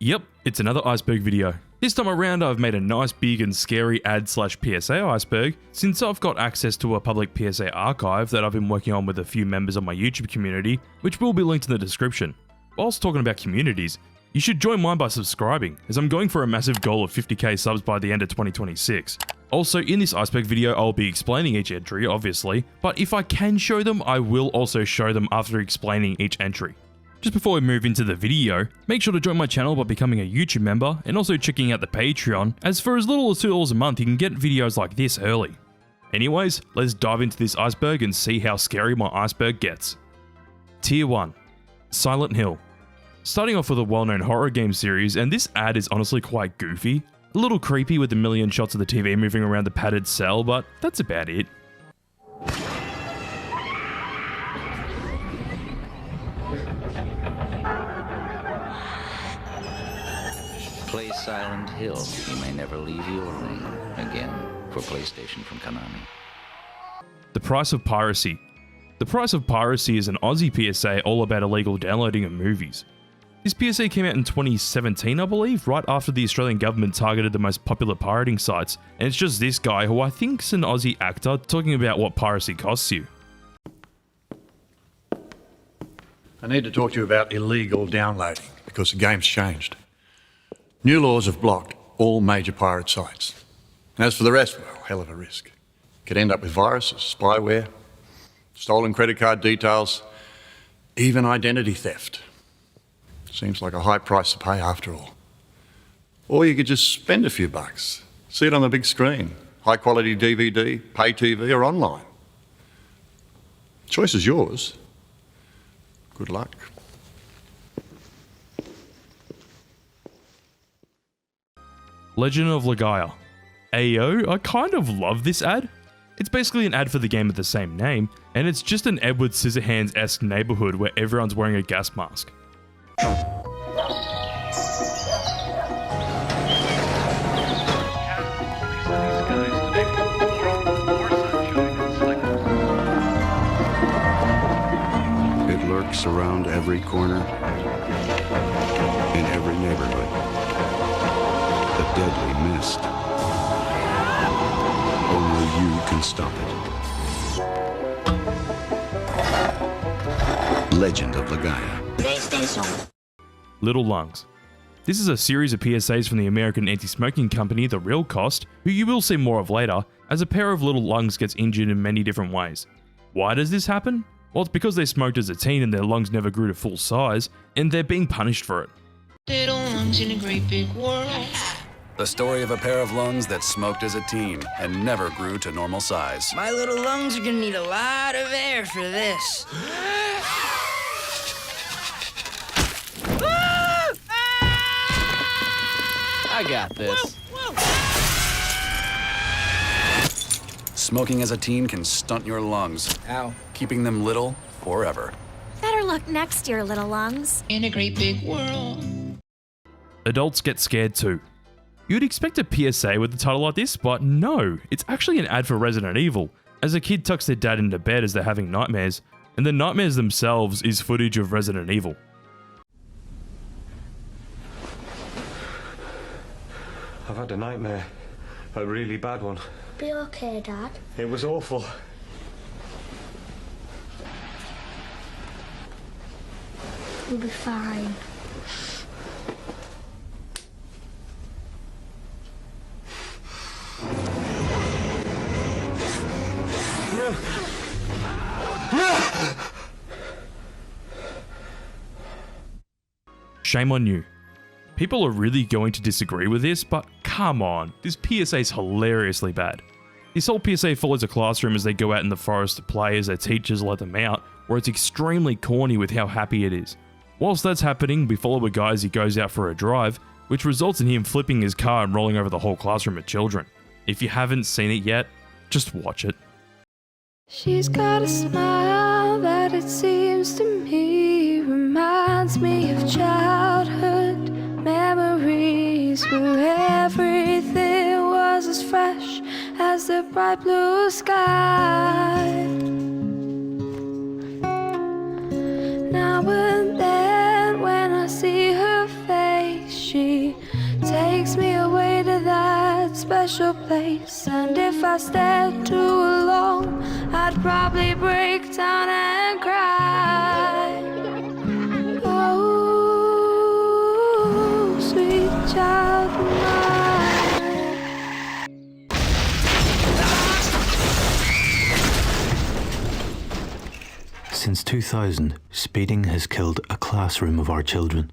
Yep, it's another iceberg video. This time around I've made a nice big and scary ad/PSA iceberg since I've got access to a public PSA archive that I've been working on with a few members of my YouTube community, which will be linked in the description. Whilst talking about communities, you should join mine by subscribing, as I'm going for a massive goal of 50k subs by the end of 2026. Also, in this iceberg video I'll be explaining each entry, obviously, but if I can show them, I will also show them after explaining each entry. Just before we move into the video, make sure to join my channel by becoming a YouTube member and also checking out the Patreon, as for as little as $2 a month you can get videos like this early. Anyways, let's dive into this iceberg and see how scary my iceberg gets. Tier 1. Silent Hill. Starting off with a well-known horror game series, and this ad is honestly quite goofy. A little creepy with a million shots of the TV moving around the padded cell, but that's about it. Play Silent Hill. You may never leave your room again for PlayStation from Konami. The price of piracy. The price of piracy is an Aussie PSA all about illegal downloading of movies. This PSA came out in 2017, I believe, right after the Australian government targeted the most popular pirating sites, and it's just this guy, who I think's an Aussie actor, talking about what piracy costs you. I need to talk to you about illegal downloading, because the game's changed. New laws have blocked all major pirate sites. And as for the rest, well, hell of a risk. Could end up with viruses, spyware, stolen credit card details, even identity theft. Seems like a high price to pay after all. Or you could just spend a few bucks, see it on the big screen, high quality DVD, pay TV or online. Choice is yours. Good luck. Legend of Legaia. Ayo, I kind of love this ad. It's basically an ad for the game with the same name, and it's just an Edward Scissorhands-esque neighborhood where everyone's wearing a gas mask. It lurks around every corner, in every neighborhood. The deadly mist. Only you can stop it. Legend of Legaia. Little Lungs. This is a series of PSAs from the American anti-smoking company The Real Cost, who you will see more of later, as a pair of little lungs gets injured in many different ways. Why does this happen? Well, it's because they smoked as a teen and their lungs never grew to full size, and they're being punished for it. Little lungs in a great big world. The story of a pair of lungs that smoked as a teen and never grew to normal size. My little lungs are gonna need a lot of air for this. I got this. Smoking as a teen can stunt your lungs, Ow. keeping them little forever. Better look next year, little lungs. In a great big world. Adults get scared too. You'd expect a PSA with a title like this, but no, it's actually an ad for Resident Evil, as a kid tucks their dad into bed as they're having nightmares, and the nightmares themselves is footage of Resident Evil. I've had a nightmare. A really bad one. Be okay, Dad. It was awful. You'll be fine. Shame on you. People are really going to disagree with this, but come on, this PSA is hilariously bad. This whole PSA follows a classroom as they go out in the forest to play as their teachers let them out, where it's extremely corny with how happy it is. Whilst that's happening, we follow a guy as he goes out for a drive, which results in him flipping his car and rolling over the whole classroom of children. If you haven't seen it yet, just watch it. She's got a smile that it seems to me reminds me of childhood memories where everything was as fresh as the bright blue sky. Now and then when I see her face, she special place. And if I stayed too long, I'd probably break down and cry. Oh, sweet child of mine. Since 2000, speeding has killed a classroom of our children.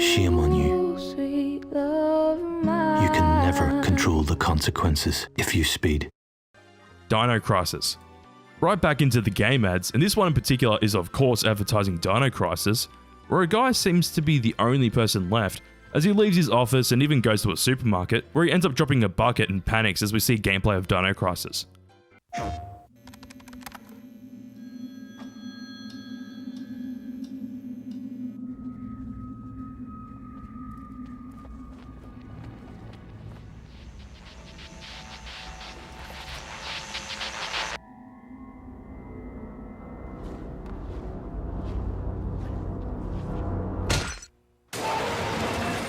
Shame on you. You can never control the consequences if you speed. Dino Crisis. Right back into the game ads, and this one in particular is of course advertising Dino Crisis, where a guy seems to be the only person left as he leaves his office and even goes to a supermarket where he ends up dropping a bucket and panics as we see gameplay of Dino Crisis.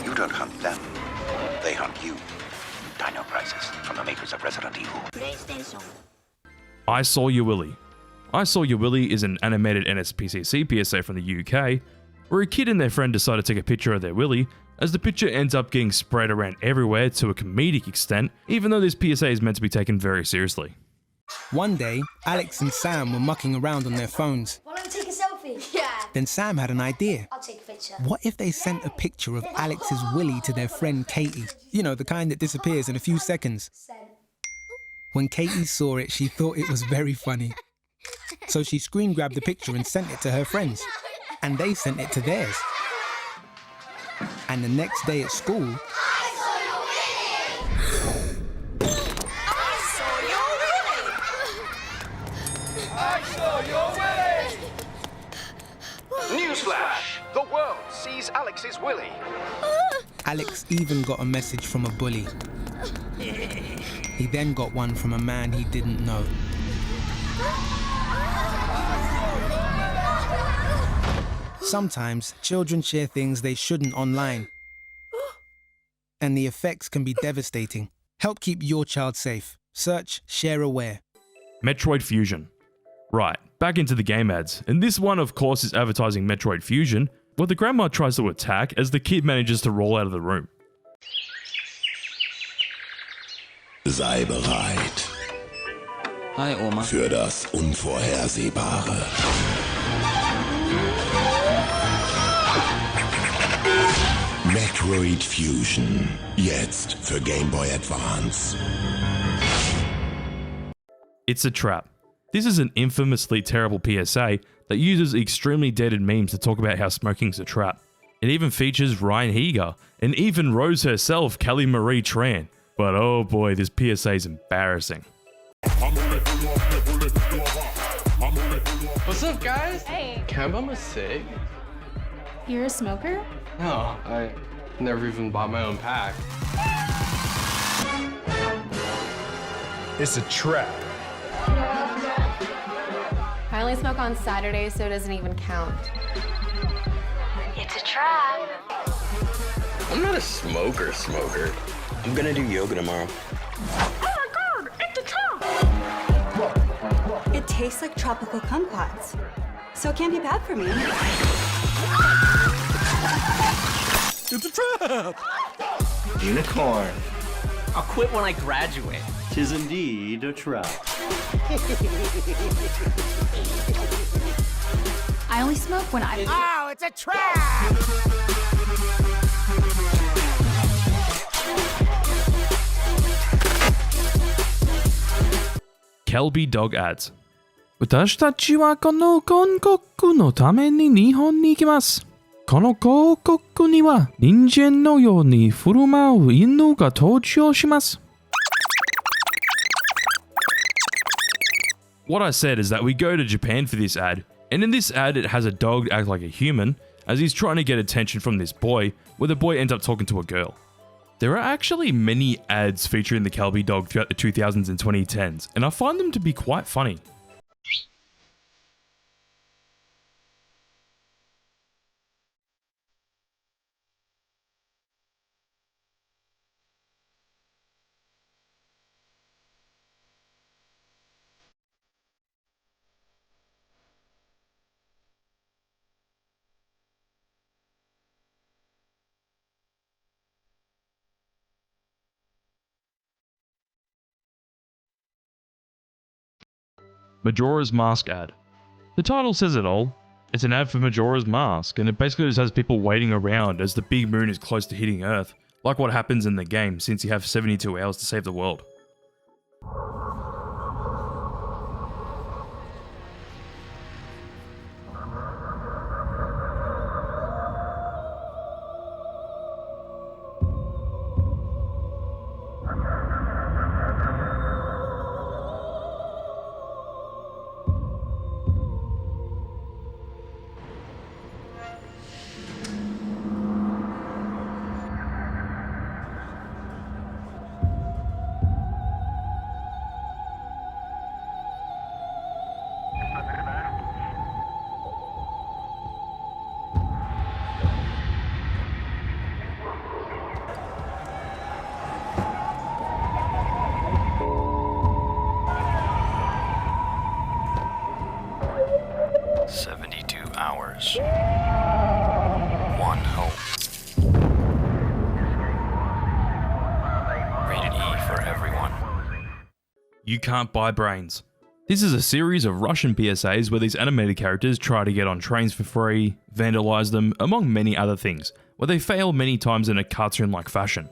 You don't hunt them, they hunt you. Dino Crisis, from the makers of Resident Evil. PlayStation. I Saw Your Willy. I Saw Your Willy is an animated NSPCC PSA from the UK, where a kid and their friend decide to take a picture of their willy, as the picture ends up getting spread around everywhere to a comedic extent, even though this PSA is meant to be taken very seriously. One day, Alex and Sam were mucking around on their phones. Why don't we take a selfie? Yeah. Then Sam had an idea. I'll take a picture. What if they sent a picture of Alex's willy to their friend Katie? You know, the kind that disappears in a few seconds. When Katie saw it, she thought it was very funny. So she screen grabbed the picture and sent it to her friends. And they sent it to theirs. And the next day at school, Newsflash! The world sees Alex's willy. Alex even got a message from a bully. He then got one from a man he didn't know. Sometimes children share things they shouldn't online. And the effects can be devastating. Help keep your child safe. Search Share Aware. Metroid Fusion. Right, back into the game ads, and this one of course is advertising Metroid Fusion, where the grandma tries to attack as the kid manages to roll out of the room. Sei bereit. Hi, Oma. Für das Unvorhersehbare. Metroid Fusion. Jetzt für Game Boy Advance. It's a trap. This is an infamously terrible PSA that uses extremely dated memes to talk about how smoking's a trap. It even features Ryan Heger, and even Rose herself, Kelly Marie Tran. But oh boy, this PSA is embarrassing. What's up, guys? Hey. Can I bum a cig? You're a smoker? No, I never even bought my own pack. It's a trap. I only smoke on Saturdays, so it doesn't even count. It's a trap. I'm not a smoker. I'm gonna do yoga tomorrow. Oh my god, it's a trap! It tastes like tropical kumquats, so it can't be bad for me. It's a trap! Unicorn. I'll quit when I graduate. 'Tis indeed a trap. I only smoke when I... Oh, it's a trap! Kelby dog ads. 私たちはこの広告のために日本に行きます。この広告には人間のように振る舞う犬が登場します。What I said is that we go to Japan for this ad, and in this ad it has a dog act like a human as he's trying to get attention from this boy, where the boy ends up talking to a girl. There are actually many ads featuring the Kelby dog throughout the 2000s and 2010s, and I find them to be quite funny. Majora's Mask ad. The title says it all. It's an ad for Majora's Mask, and it basically just has people waiting around as the big moon is close to hitting Earth, like what happens in the game since you have 72 hours to save the world. Hours. One home. Rated E for everyone. You can't buy brains. This is a series of Russian PSAs where these animated characters try to get on trains for free, vandalize them, among many other things, where they fail many times in a cartoon-like fashion.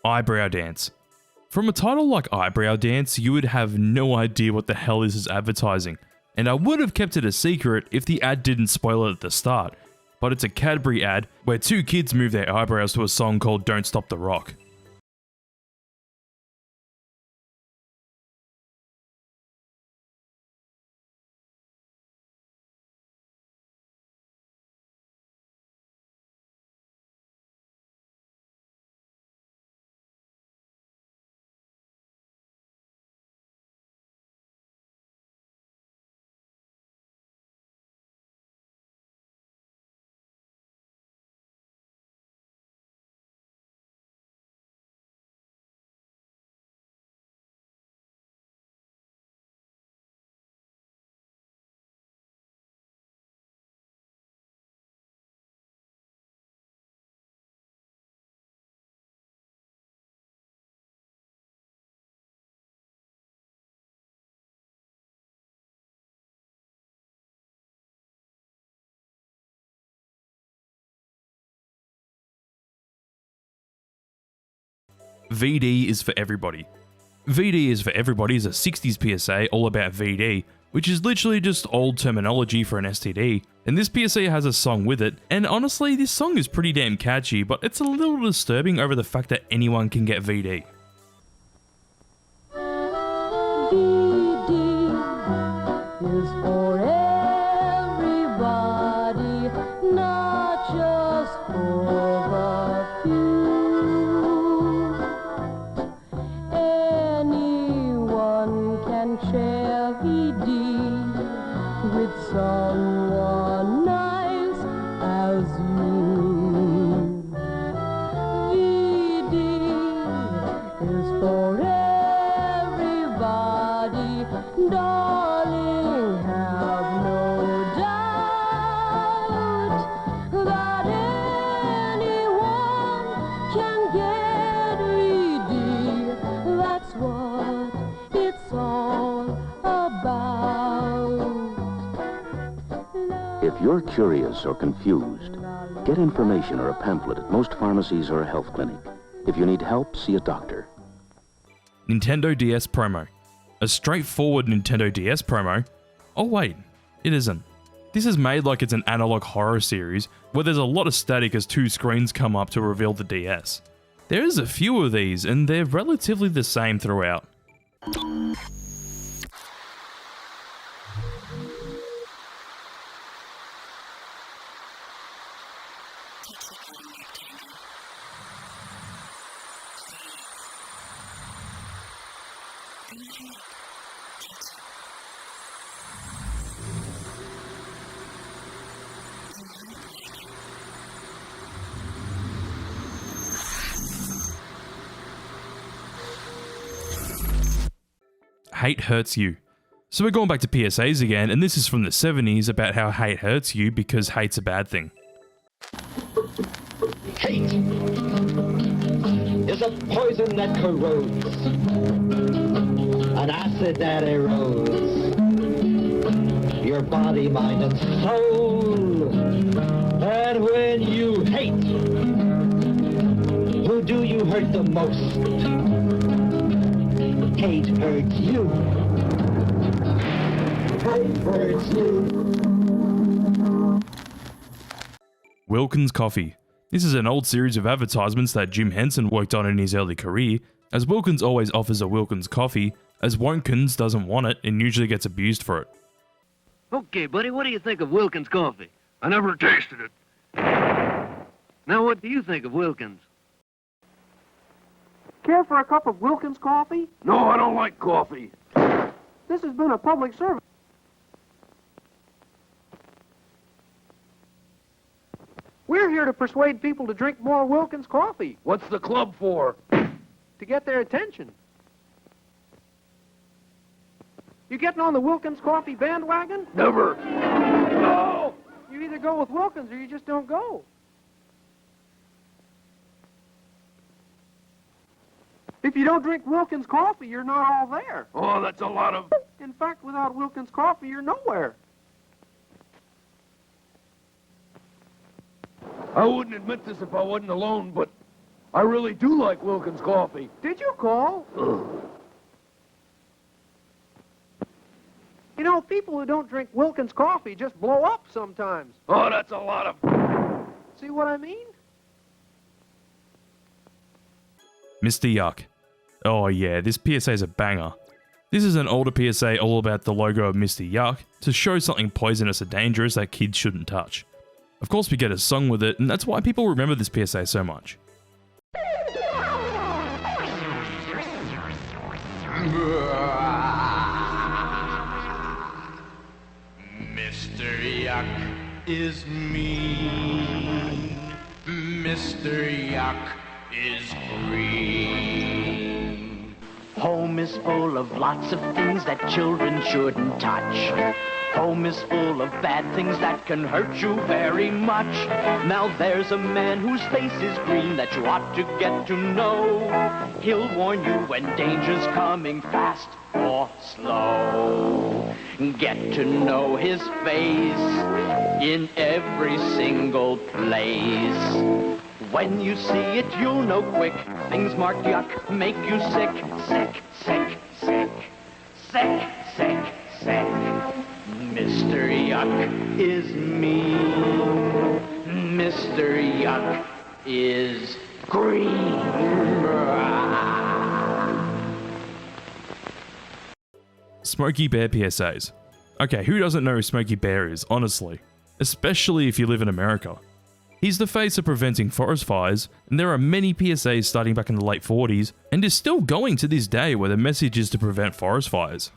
Eyebrow dance. From a title like Eyebrow Dance, you would have no idea what the hell this is advertising, and I would have kept it a secret if the ad didn't spoil it at the start, but it's a Cadbury ad where two kids move their eyebrows to a song called Don't Stop the Rock. VD is for everybody. VD is for everybody is a 60s PSA all about VD, which is literally just old terminology for an STD, and this PSA has a song with it, and honestly this song is pretty damn catchy, but it's a little disturbing over the fact that anyone can get VD. VD is for everybody, not just for the few. Anyone can share VD with someone nice as you. VD is for everybody, darling, have no doubt that anyone can get VD. That's what it's all about. If you're curious or confused, get information or a pamphlet at most pharmacies or a health clinic. If you need help, see a doctor. Nintendo DS promo. A straightforward Nintendo DS promo? Oh wait, it isn't. This is made like it's an analog horror series where there's a lot of static as two screens come up to reveal the DS. There is a few of these and they're relatively the same throughout. Hate hurts you. So we're going back to PSAs again, and this is from the 70s about how hate hurts you because hate's a bad thing. Hate is a poison that corrodes, an acid that erodes your body, mind, and soul. And when you hate, who do you hurt the most? Hate hurts you. Hate hurts you. Wilkins Coffee. This is an old series of advertisements that Jim Henson worked on in his early career, as Wilkins always offers a Wilkins coffee, as Wonkins doesn't want it and usually gets abused for it. Okay, buddy, what do you think of Wilkins coffee? I never tasted it. Now, what do you think of Wilkins? Care for a cup of Wilkins coffee? No, I don't like coffee. This has been a public service. We're here to persuade people to drink more Wilkins coffee. What's the club for? To get their attention. You getting on the Wilkins coffee bandwagon? Never. No! You either go with Wilkins or you just don't go. If you don't drink Wilkins coffee, you're not all there. Oh, that's a lot of... In fact, without Wilkins coffee, you're nowhere. I wouldn't admit this if I wasn't alone, but I really do like Wilkins coffee. Did you call? You know, people who don't drink Wilkins coffee just blow up sometimes. Oh, that's a lot of... See what I mean? Mr. Yuck. Oh yeah, this PSA is a banger. This is an older PSA all about the logo of Mr. Yuck to show something poisonous or dangerous that kids shouldn't touch. Of course we get a song with it, and that's why people remember this PSA so much. Mr. Yuck is mean. Mr. Yuck is green. Home is full of lots of things that children shouldn't touch. Home is full of bad things that can hurt you very much. Now there's a man whose face is green that you ought to get to know. He'll warn you when danger's coming fast or slow. Get to know his face in every single place. When you see it, you'll know quick. Things marked yuck make you sick. Sick, sick, sick. Sick, sick, sick. Mr. Yuck is mean. Mr. Yuck is green. Smokey Bear PSAs. Okay, who doesn't know who Smokey Bear is, honestly? Especially if you live in America. He's the face of preventing forest fires, and there are many PSAs starting back in the late 40s, and is still going to this day where the message is to prevent forest fires.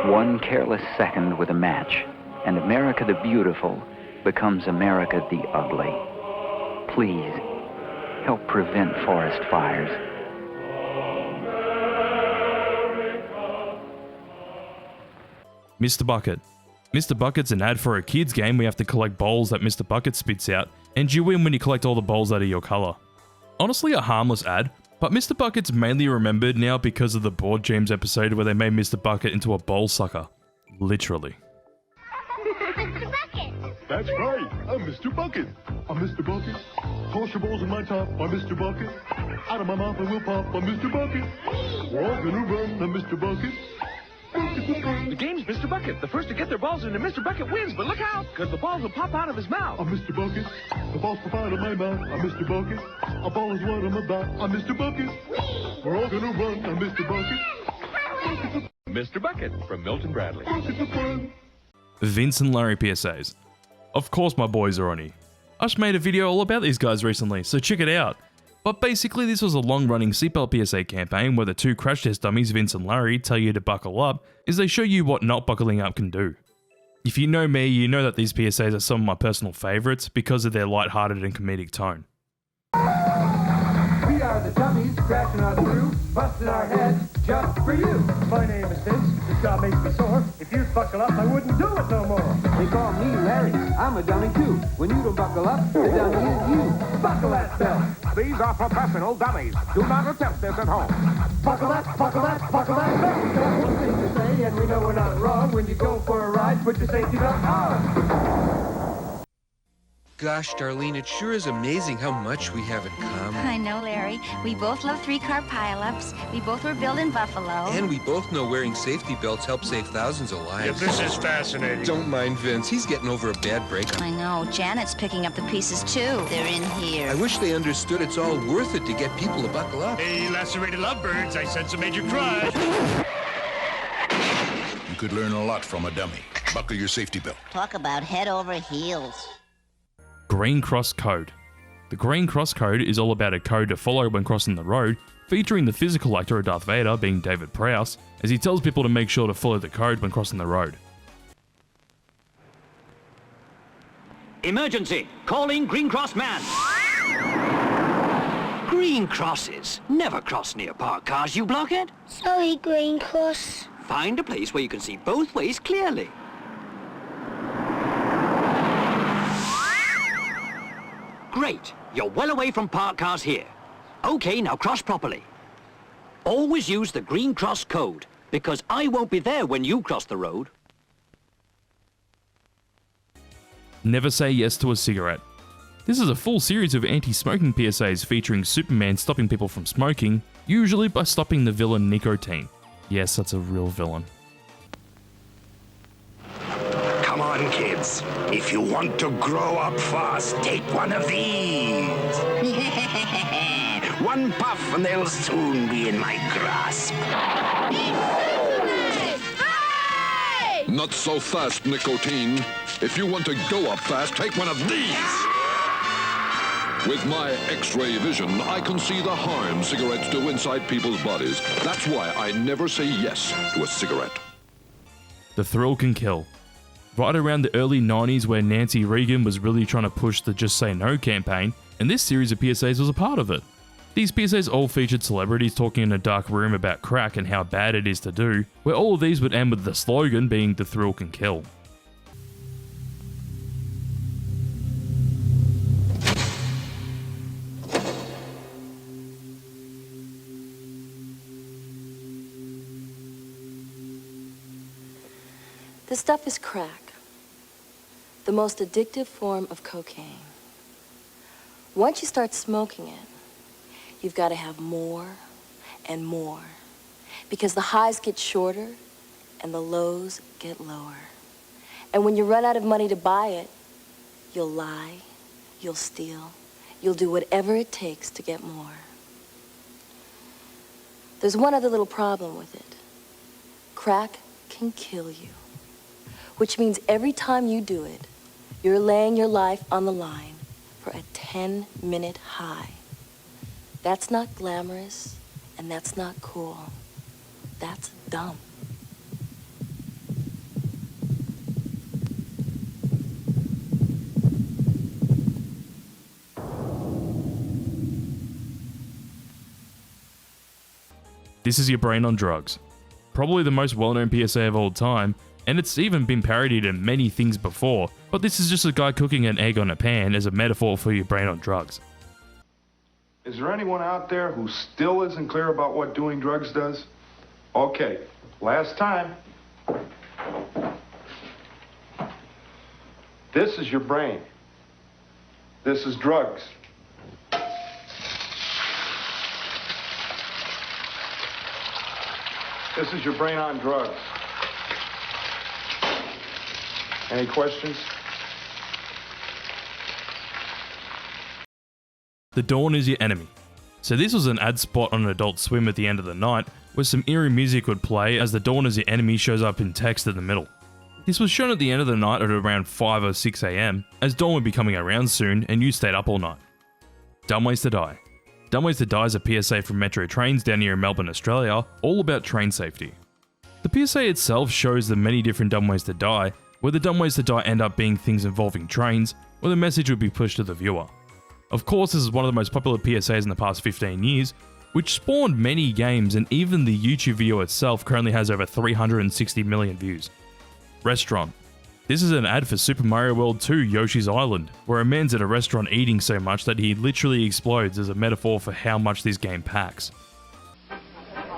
One careless second with a match, and America the Beautiful becomes America the Ugly. Please, help prevent forest fires. Mr. Bucket. Mr. Bucket's an ad for a kids game where you have to collect bowls that Mr. Bucket spits out, and you win when you collect all the bowls that are your colour. Honestly a harmless ad, but Mr. Bucket's mainly remembered now because of the Board Games episode where they made Mr. Bucket into a bowl sucker. Literally. Mr. Bucket! That's That's right. I'm Mr. Bucket. I'm Mr. Bucket. Toss your balls in my top. I'm Mr. Bucket. Out of my mouth I will pop. I'm Mr. Bucket. We're all gonna run. I'm Mr. Bucket. The game's Mr. Bucket. The first to get their balls into Mr. Bucket wins, but look out, because the balls will pop out of his mouth. I'm Mr. Bucket. The balls pop out of my mouth. I'm Mr. Bucket. A ball is what I'm about. I'm Mr. Bucket. We're all gonna run. I'm Mr. Bucket. Mr. Bucket from Milton Bradley. Vince and Larry PSAs. Of course my boys are on here. I just made a video all about these guys recently, so check it out. But basically this was a long-running seatbelt PSA campaign where the two crash test dummies, Vince and Larry, tell you to buckle up, as they show you what not buckling up can do. If you know me, you know that these PSAs are some of my personal favourites because of their light-hearted and comedic tone. We are the dummies, crashing on through, busting our heads just for you. My name is Vince. This job makes me sore. If you'd buckle up, I wouldn't do it no more. They call me Larry. I'm a dummy too. When you don't buckle up, the dummy is you. Buckle that belt. These are professional dummies. Do not attempt this at home. Buckle that, buckle that, buckle that belt. We got one thing to say, and we know we're not wrong. When you go for a ride, put your safety belt on. Gosh, Darlene, it sure is amazing how much we have in common. I know, Larry. We both love three-car pileups. We both were built in Buffalo. And we both know wearing safety belts helps save thousands of lives. Yeah, this is fascinating. Don't mind Vince. He's getting over a bad breakup. I know. Janet's picking up the pieces, too. They're in here. I wish they understood it's all worth it to get people to buckle up. Hey, lacerated lovebirds, I sense a major crush. You could learn a lot from a dummy. Buckle your safety belt. Talk about head over heels. Green Cross Code. The Green Cross Code is all about a code to follow when crossing the road, featuring the physical actor of Darth Vader being David Prowse, as he tells people to make sure to follow the code when crossing the road. Emergency! Calling Green Cross Man! Green crosses never cross near parked cars, you blockhead! Sorry, Green Cross. Find a place where you can see both ways clearly. Great, you're well away from parked cars here. Okay, now cross properly. Always use the Green Cross code, because I won't be there when you cross the road. Never say yes to a cigarette. This is a full series of anti-smoking PSAs featuring Superman stopping people from smoking, usually by stopping the villain Nicotine. Yes, that's a real villain. Come on, kids. If you want to grow up fast, take one of these. One puff and they'll soon be in my grasp. Not so fast, Nicotine. If you want to go up fast, take one of these. With my X-ray vision, I can see the harm cigarettes do inside people's bodies. That's why I never say yes to a cigarette. The thrill can kill. Right around the early 90s where Nancy Reagan was really trying to push the Just Say No campaign, and this series of PSAs was a part of it. These PSAs all featured celebrities talking in a dark room about crack and how bad it is to do, where all of these would end with the slogan being "The thrill can kill." This stuff is crack, the most addictive form of cocaine. Once you start smoking it, you've got to have more and more, because the highs get shorter and the lows get lower. And when you run out of money to buy it, you'll lie, you'll steal, you'll do whatever it takes to get more. There's one other little problem with it. Crack can kill you. Which means every time you do it, you're laying your life on the line for a 10-minute high. That's not glamorous, and that's not cool. That's dumb. This is your brain on drugs. Probably the most well-known PSA of all time, and it's even been parodied in many things before, but this is just a guy cooking an egg on a pan as a metaphor for your brain on drugs. Is there anyone out there who still isn't clear about what doing drugs does? Okay, last time. This is your brain. This is drugs. This is your brain on drugs. Any questions? The dawn is your enemy. So this was an ad spot on Adult Swim at the end of the night, where some eerie music would play as the dawn is your enemy shows up in text in the middle. This was shown at the end of the night at around 5 or 6 AM, as dawn would be coming around soon and you stayed up all night. Dumb Ways to Die. Dumb Ways to Die is a PSA from Metro Trains down here in Melbourne, Australia, all about train safety. The PSA itself shows the many different dumb ways to die, where the dumb ways to die end up being things involving trains, where the message would be pushed to the viewer. Of course, this is one of the most popular PSAs in the past 15 years, which spawned many games, and even the YouTube video itself currently has over 360 million views. Restaurant. This is an ad for Super Mario World 2 Yoshi's Island, where a man's at a restaurant eating so much that he literally explodes as a metaphor for how much this game packs.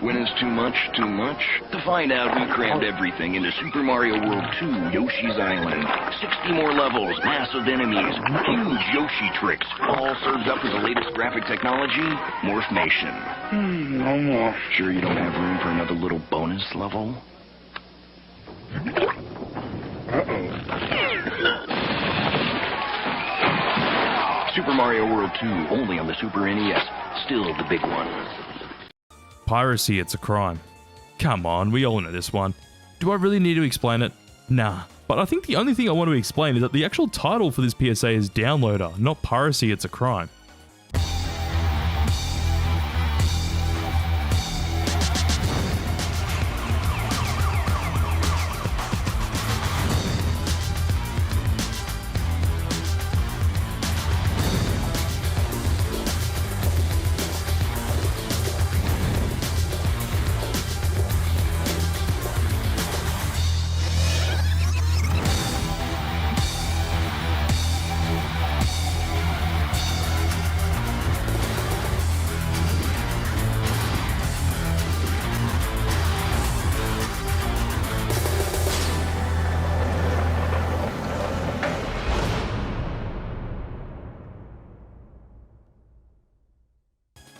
When is too much too much? To find out, we crammed everything into Super Mario World 2 Yoshi's Island. 60 more levels, massive enemies, huge Yoshi tricks, all served up with the latest graphic technology, Morphmation. No more. Sure you don't have room for another little bonus level? Super Mario World 2, only on the Super NES. Still the big one. Piracy, it's a crime. Come on, we all know this one. Do I really need to explain it? Nah. But I think the only thing I want to explain is that the actual title for this PSA is Downloader, not Piracy, it's a crime.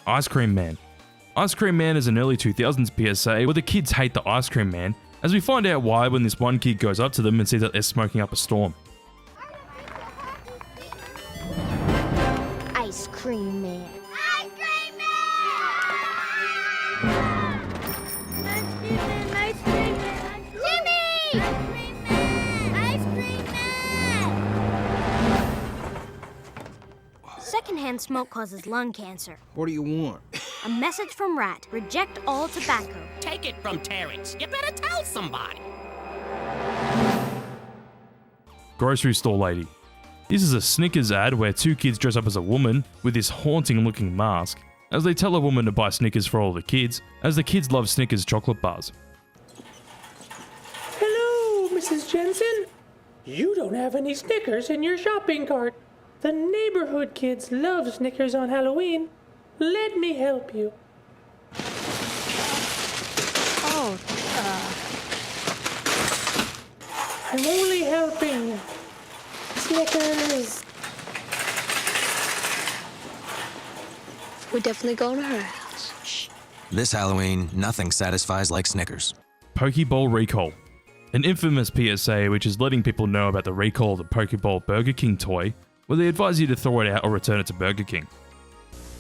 Ice Cream Man. Ice Cream Man is an early 2000s PSA where the kids hate the Ice Cream Man, as we find out why when this one kid goes up to them and sees that they're smoking up a storm. Ice Cream Man. Ice Cream Man! Ice Cream Man! Ice Cream Man! Jimmy! Ice Cream Man! Secondhand smoke causes lung cancer. What do you want? A message from Rat. Reject all tobacco. Take it from Terrence. You better tell somebody. Grocery Store Lady. This is a Snickers ad where two kids dress up as a woman with this haunting looking mask, as they tell a woman to buy Snickers for all the kids, as the kids love Snickers chocolate bars. Hello, Mrs. Jensen. You don't have any Snickers in your shopping cart. The neighborhood kids love Snickers on Halloween. Let me help you. Oh, I'm only helping. Snickers. We're definitely going to her house. Shh. This Halloween, nothing satisfies like Snickers. Pokeball Recall. An infamous PSA which is letting people know about the recall of the Pokeball Burger King toy, where they advise you to throw it out or return it to Burger King.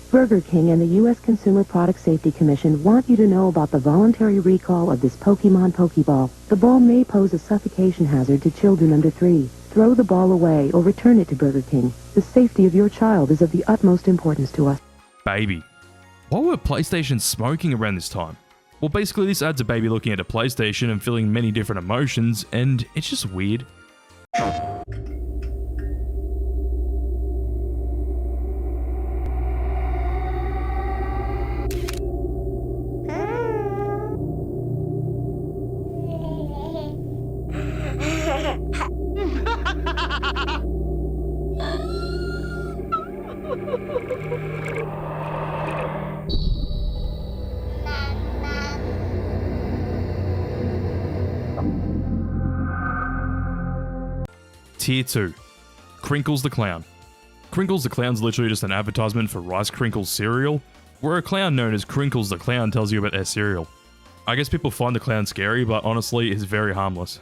Burger King and the U.S. Consumer Product Safety Commission want you to know about the voluntary recall of this Pokemon Pokeball. The ball may pose a suffocation hazard to children under 3. Throw the ball away or return it to Burger King. The safety of your child is of the utmost importance to us. Baby. Why were PlayStation smoking around this time? Well, basically this ad's a baby looking at a PlayStation and feeling many different emotions, and it's just weird. Tier 2. Crinkles the Clown. Crinkles the Clown's literally just an advertisement for Rice Crinkles cereal, where a clown known as Crinkles the Clown tells you about their cereal. I guess people find the clown scary, but honestly, it's very harmless.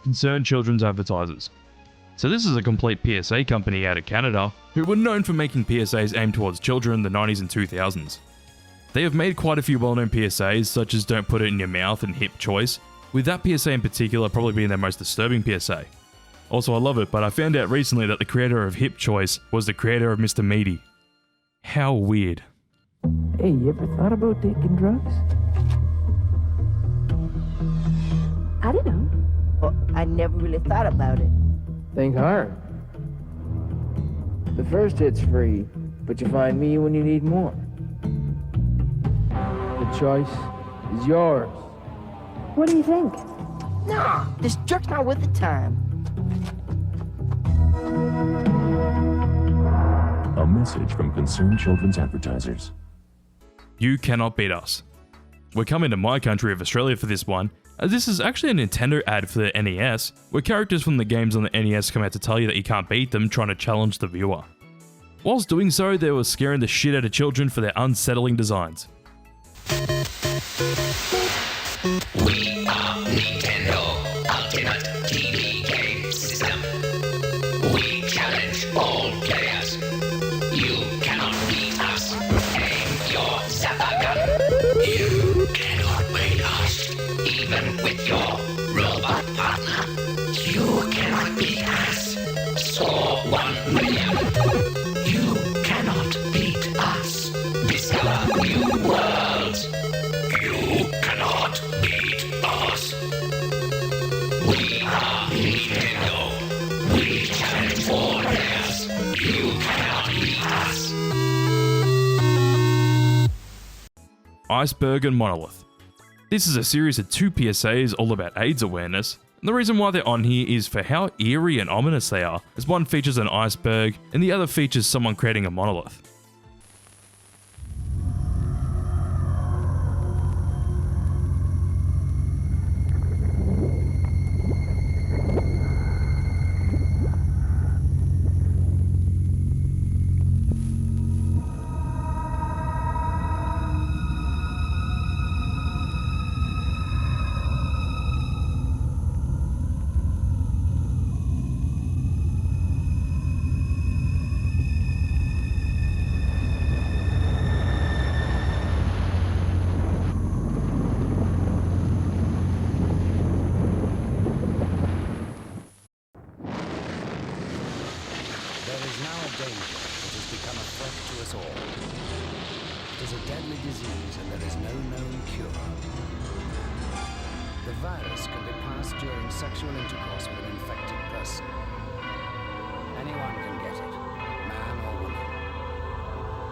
Concerned Children's Advertisers. So this is a complete PSA company out of Canada, who were known for making PSAs aimed towards children in the 90s and 2000s. They have made quite a few well-known PSAs, such as Don't Put It in Your Mouth and Hip Choice, with that PSA in particular probably being their most disturbing PSA. Also, I love it, but I found out recently that the creator of Hip Choice was the creator of Mr. Meaty. How weird. Hey, you ever thought about taking drugs? I don't know. Well, I never really thought about it. Think hard. The first hit's free, but you find me when you need more. The choice is yours. What do you think? Nah, this jerk's not worth the time. A message from Concerned Children's Advertisers. You cannot beat us. We're coming to my country of Australia for this one, as this is actually a Nintendo ad for the NES, where characters from the games on the NES come out to tell you that you can't beat them, trying to challenge the viewer. Whilst doing so, they were scaring the shit out of children for their unsettling designs. We are Nintendo Ultimate TV Game System. We challenge all players. You cannot beat us. Aim your zapper gun. You cannot beat us. Even with your robot partner. You cannot beat us. Score 1 million. You cannot beat us. Discover new worlds. You cannot beat us. We are Nintendo. We challenge all players. You cannot beat us. Iceberg and Monolith. This is a series of 2 PSAs all about AIDS awareness, and the reason why they're on here is for how eerie and ominous they are, as one features an iceberg and the other features someone creating a monolith.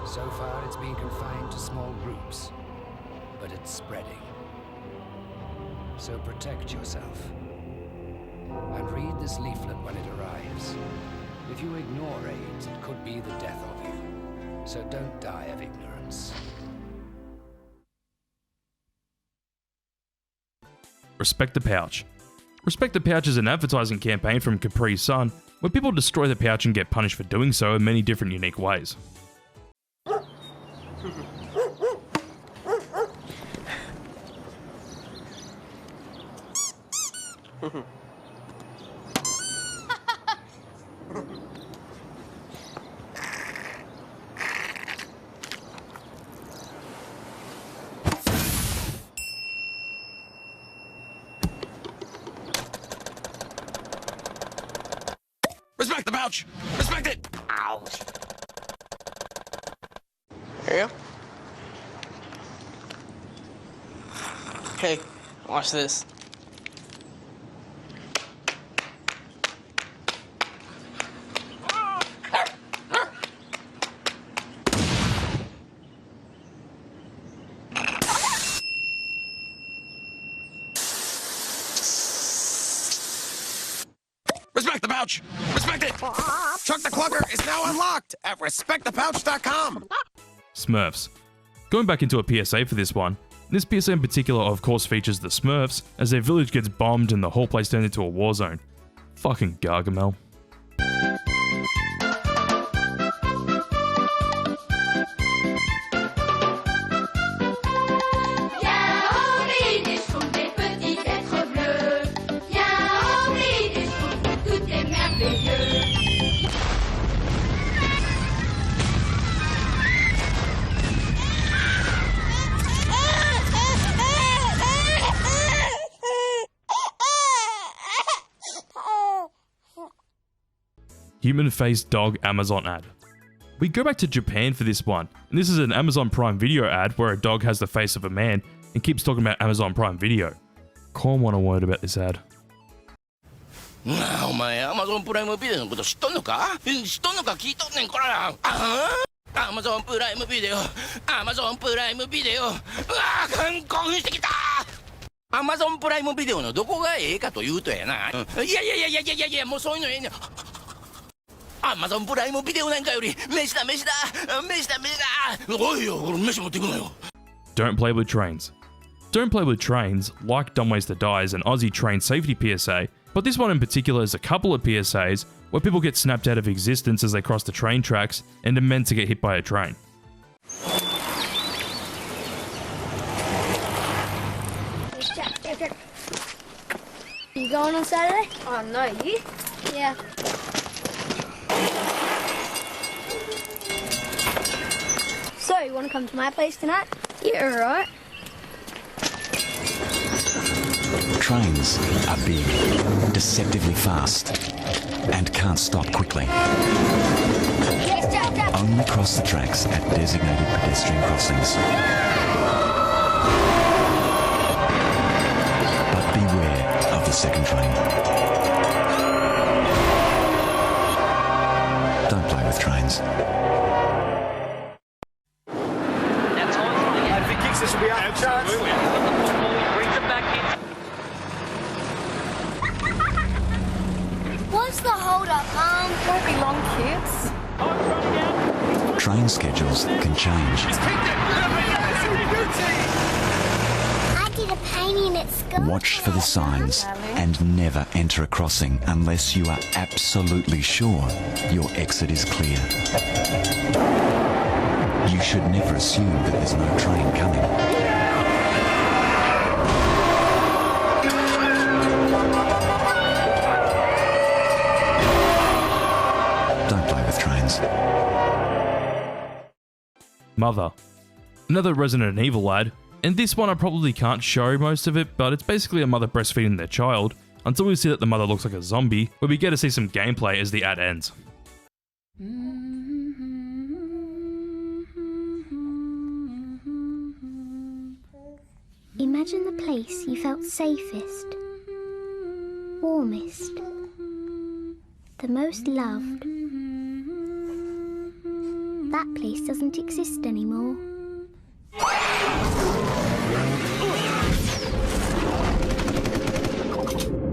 So far, it's been confined to small groups, but it's spreading. So protect yourself. And read this leaflet when it arrives. If you ignore AIDS, it could be the death of you. So don't die of ignorance. Respect the Pouch. Respect the Pouch is an advertising campaign from Capri Sun, where people destroy the pouch and get punished for doing so in many different unique ways. Respect the pouch! Respect it! Ow! Here you go. Okay, watch this. Respect the pouch! Respect it! Chuck the Clucker is now unlocked at respectthepouch.com. Smurfs. Going back into a PSA for this one, this PSA in particular of course features the Smurfs, as their village gets bombed and the whole place turned into a war zone. Fucking Gargamel. Human-faced dog Amazon ad. We go back to Japan for this one, and this is an Amazon Prime Video ad where a dog has the face of a man and keeps talking about Amazon Prime Video. Corn want a word about this ad. お前、アマゾンプライムビデオのこと知っとんのか？知っとんのか聞いとんねん、こら！アマゾンプライムビデオ、アマゾンプライムビデオ、うわー、興奮してきた！アマゾンプライムビデオのどこがええかというとやな。いや、もうそういうのええねん。アマゾンプライムビデオなんかより、飯だ！おいよ、これ飯持ってくのよ。Don't play with trains. Don't play with trains, like Dumb Ways to Die, is an Aussie train safety PSA, but this one in particular is a couple of PSAs where people get snapped out of existence as they cross the train tracks and are meant to get hit by a train. You going on Saturday? Oh, no, you? Yeah. So, you want to come to my place tonight? Yeah, alright. Trains are big, deceptively fast, and can't stop quickly. Yes, Jack. Only cross the tracks at designated pedestrian crossings. But beware of the second train. Don't play with trains. If he kicks this, will be out of chance. Brings it back in. What's the hold-up, Won't be long, kids. Train schedules can change. I did a painting at school. Watch for the signs and never enter a crossing unless you are absolutely sure your exit is clear. You should never assume that there's no train coming. Don't play with trains. Mother. Another Resident Evil ad, and this one I probably can't show most of it, but it's basically a mother breastfeeding their child, until we see that the mother looks like a zombie, where we get to see some gameplay as the ad ends. Imagine the place you felt safest, warmest, the most loved. That place doesn't exist anymore.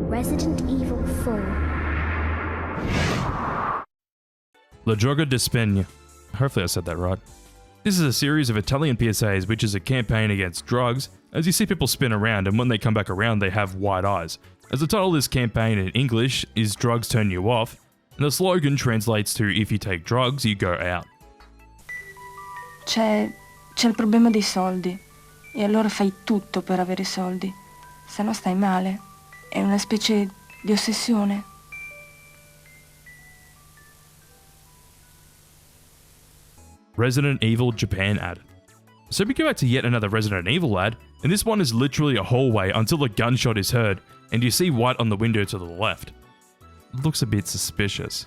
Resident Evil 4. La Droga di Spagna. Hopefully I said that right. This is a series of Italian PSAs which is a campaign against drugs, as you see people spin around and when they come back around they have white eyes. As the title of this campaign in English is Drugs Turn You Off, and the slogan translates to If you take drugs, you go out. C'è il problema dei soldi, e allora fai tutto per avere soldi, se no stai male. È una specie di ossessione. Resident Evil Japan ad. So we go back to yet another Resident Evil ad, and this one is literally a hallway until a gunshot is heard, and you see white on the window to the left. Looks a bit suspicious.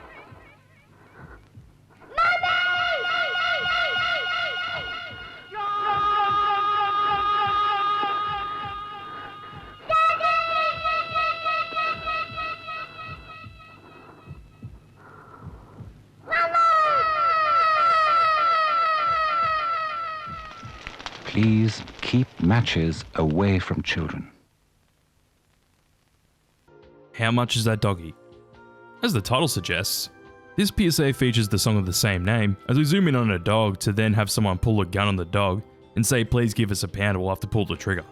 Please keep matches away from children. How much is that doggy? As the title suggests, this PSA features the song of the same name as we zoom in on a dog to then have someone pull a gun on the dog and say please give us a pound or we'll have to pull the trigger.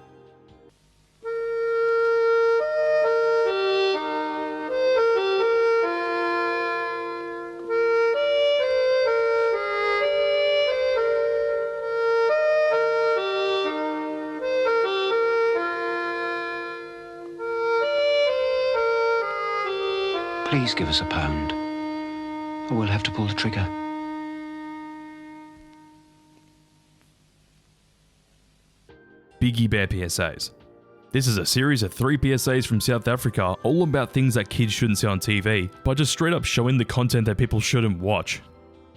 Please give us a pound, or we'll have to pull the trigger. Biggie Bear PSAs. This is a series of 3 PSAs from South Africa, all about things that kids shouldn't see on TV, by just straight up showing the content that people shouldn't watch.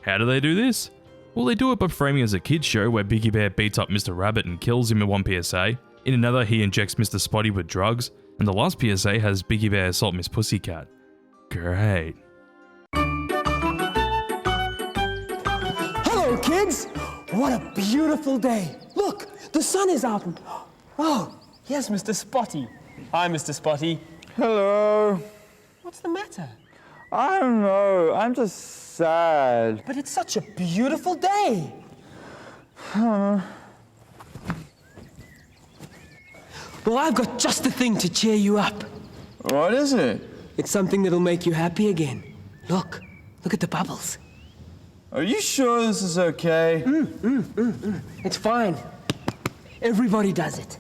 How do they do this? Well, they do it by framing it as a kids show where Biggie Bear beats up Mr. Rabbit and kills him in one PSA, in another he injects Mr. Spotty with drugs, and the last PSA has Biggie Bear assault Miss Pussycat. Great. Hello, kids! What a beautiful day. Look, the sun is out. Oh, yes, Mr. Spotty. Hi, Mr. Spotty. Hello. What's the matter? I don't know. I'm just sad. But it's such a beautiful day. Well, I've got just the thing to cheer you up. What is it? It's something that'll make you happy again. Look at the bubbles. Are you sure this is okay? It's fine. Everybody does it.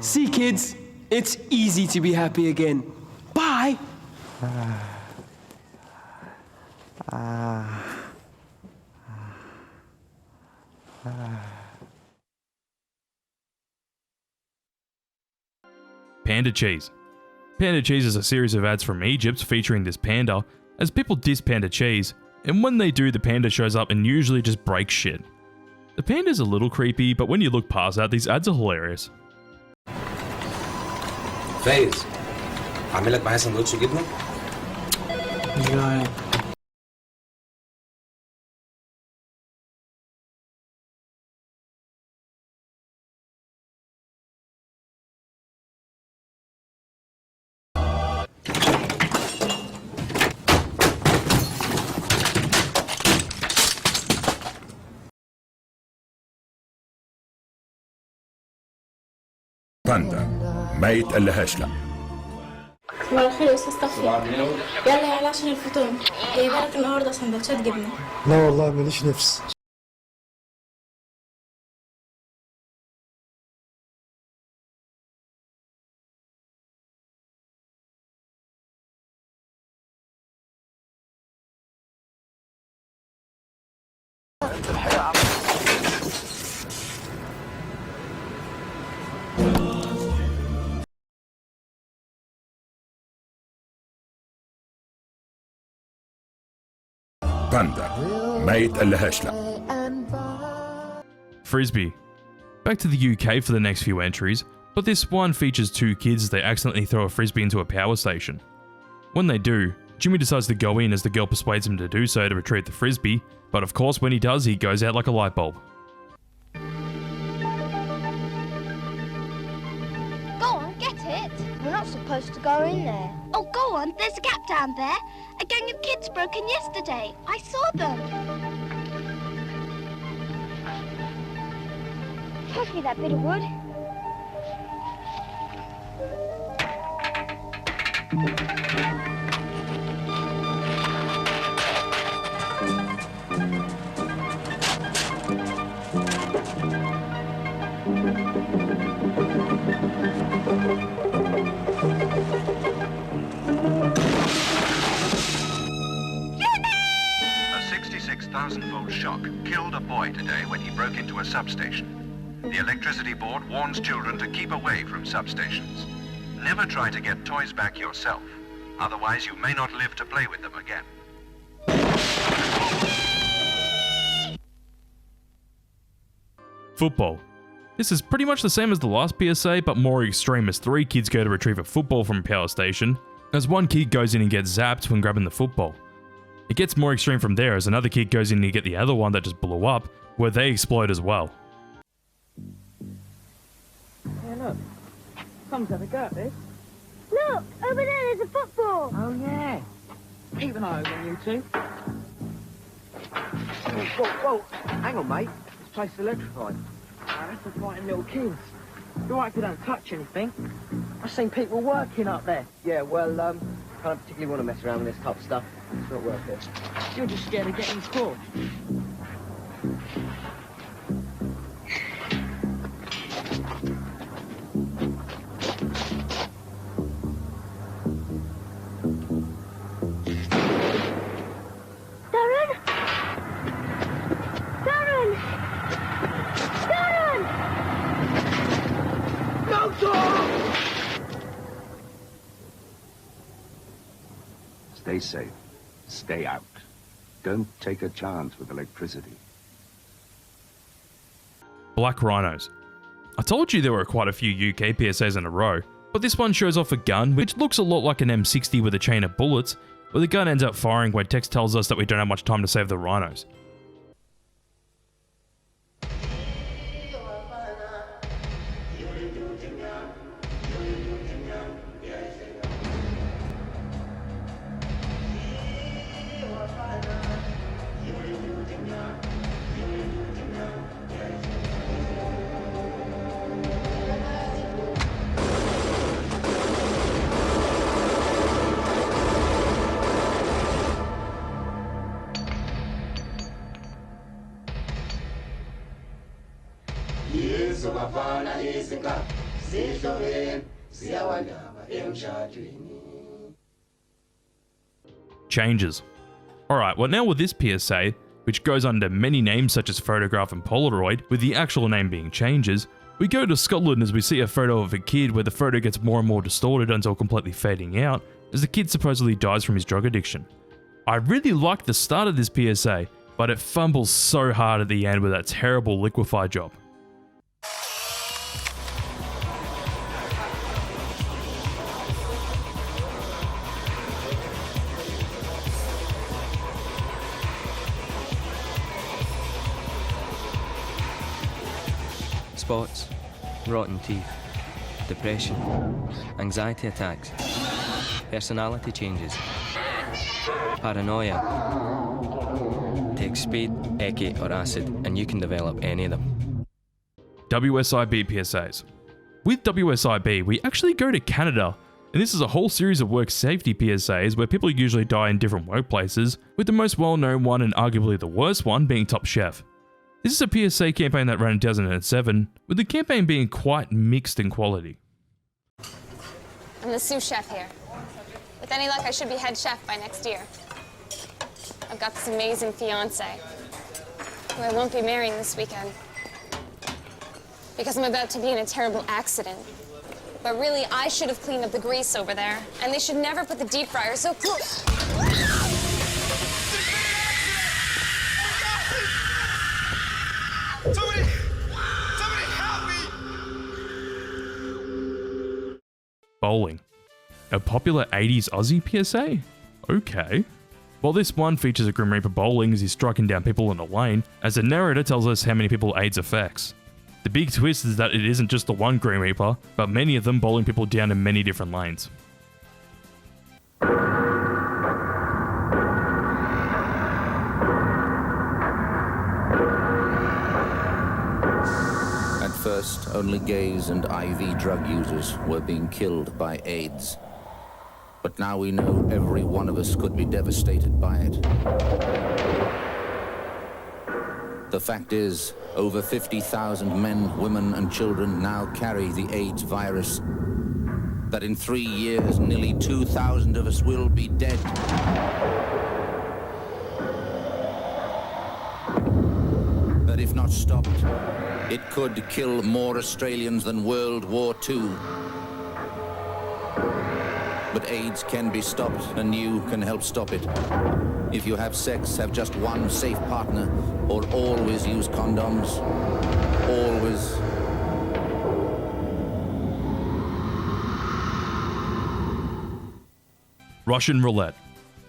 See, kids, it's easy to be happy again. Bye. Panda cheese. Panda cheese is a series of ads from Egypt featuring this panda, as people diss panda cheese, and when they do, the panda shows up and usually just breaks shit. The panda's a little creepy, but when you look past that, these ads are hilarious. فايز اعمل لك معايا سندوتش جبنه؟ Yeah. باندا ما يتقلهاش لا. صباح الخير يا استاذ توفيق. يلا يا علي عشان الفطور. جايبه لك النهارده سندوتشات جبنه. لا والله ماليش نفس. باندا ما يتقلهاش لا. Frisbee. Back to the UK for the next few entries, but this one features 2 kids as they accidentally throw a frisbee into a power station. When they do, Jimmy decides to go in as the girl persuades him to do so to retrieve the frisbee, but of course when he does, he goes out like a light bulb. Go on, get it. We're not supposed to go in there. Oh, go on. There's a gap down there. A gang of kids broke in yesterday. I saw them. Pass me that bit of wood. A 66,000-volt shock killed a boy today when he broke into a substation. The electricity board warns children to keep away from substations. Never try to get toys back yourself. Otherwise, you may not live to play with them again. Football. This is pretty much the same as the last PSA, but more extreme as 3 kids go to retrieve a football from a power station, as one kid goes in and gets zapped when grabbing the football. It gets more extreme from there as another kid goes in to get the other one that just blew up, where they explode as well. Yeah, look. Someone's had a go at this. Look, over there, there's a football. Oh, yeah. Keep an eye on you two. Whoa, hang on, mate. This place is electrified. That's for fighting little kids. You're right if you don't touch anything. I've seen people working up there. Yeah, well, I don't particularly want to mess around with this type of stuff. It's not worth it. You're just scared of getting caught. Stay safe. Stay out. Don't take a chance with electricity. Black rhinos. I told you there were quite a few UK PSAs in a row, but this one shows off a gun which looks a lot like an M60 with a chain of bullets, where the gun ends up firing when text tells us that we don't have much time to save the rhinos. Changes. Alright, well now with this PSA, which goes under many names such as photograph and Polaroid, with the actual name being changes, we go to Scotland as we see a photo of a kid where the photo gets more and more distorted until completely fading out, as the kid supposedly dies from his drug addiction. I really like the start of this PSA, but it fumbles so hard at the end with that terrible liquefy job. Spots, rotten teeth, depression, anxiety attacks, personality changes, paranoia. Take speed, ecce or acid and you can develop any of them. WSIB PSAs. With WSIB, we actually go to Canada, and this is a whole series of work safety PSAs where people usually die in different workplaces, with the most well-known one and arguably the worst one being Top Chef. This is a PSA campaign that ran in 2007, with the campaign being quite mixed in quality. I'm the sous chef here. With any luck, I should be head chef by next year. I've got this amazing fiancé, who I won't be marrying this weekend, because I'm about to be in a terrible accident. But really, I should have cleaned up the grease over there, and they should never put the deep fryer so close. Somebody help me! Bowling. A popular 80s Aussie PSA? Okay. While this one features a Grim Reaper bowling as he's striking down people in a lane, as the narrator tells us how many people AIDS affects. The big twist is that it isn't just the one Grim Reaper, but many of them bowling people down in many different lanes. At first, only gays and IV drug users were being killed by AIDS. But now we know every one of us could be devastated by it. The fact is, over 50,000 men, women, and children now carry the AIDS virus. That in 3 years, nearly 2,000 of us will be dead. That if not stopped, it could kill more Australians than World War II. But AIDS can be stopped, and you can help stop it. If you have sex, have just one safe partner, or always use condoms. Always. Russian roulette.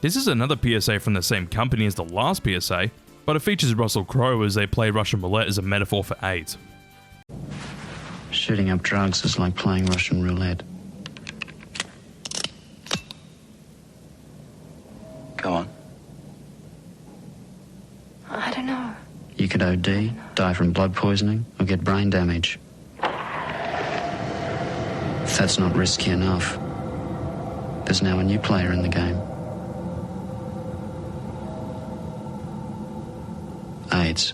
This is another PSA from the same company as the last PSA, but it features Russell Crowe as they play Russian roulette as a metaphor for AIDS. Shooting up drugs is like playing Russian roulette. Go on. I don't know. You could OD, die from blood poisoning, or get brain damage. If that's not risky enough, there's now a new player in the game. AIDS.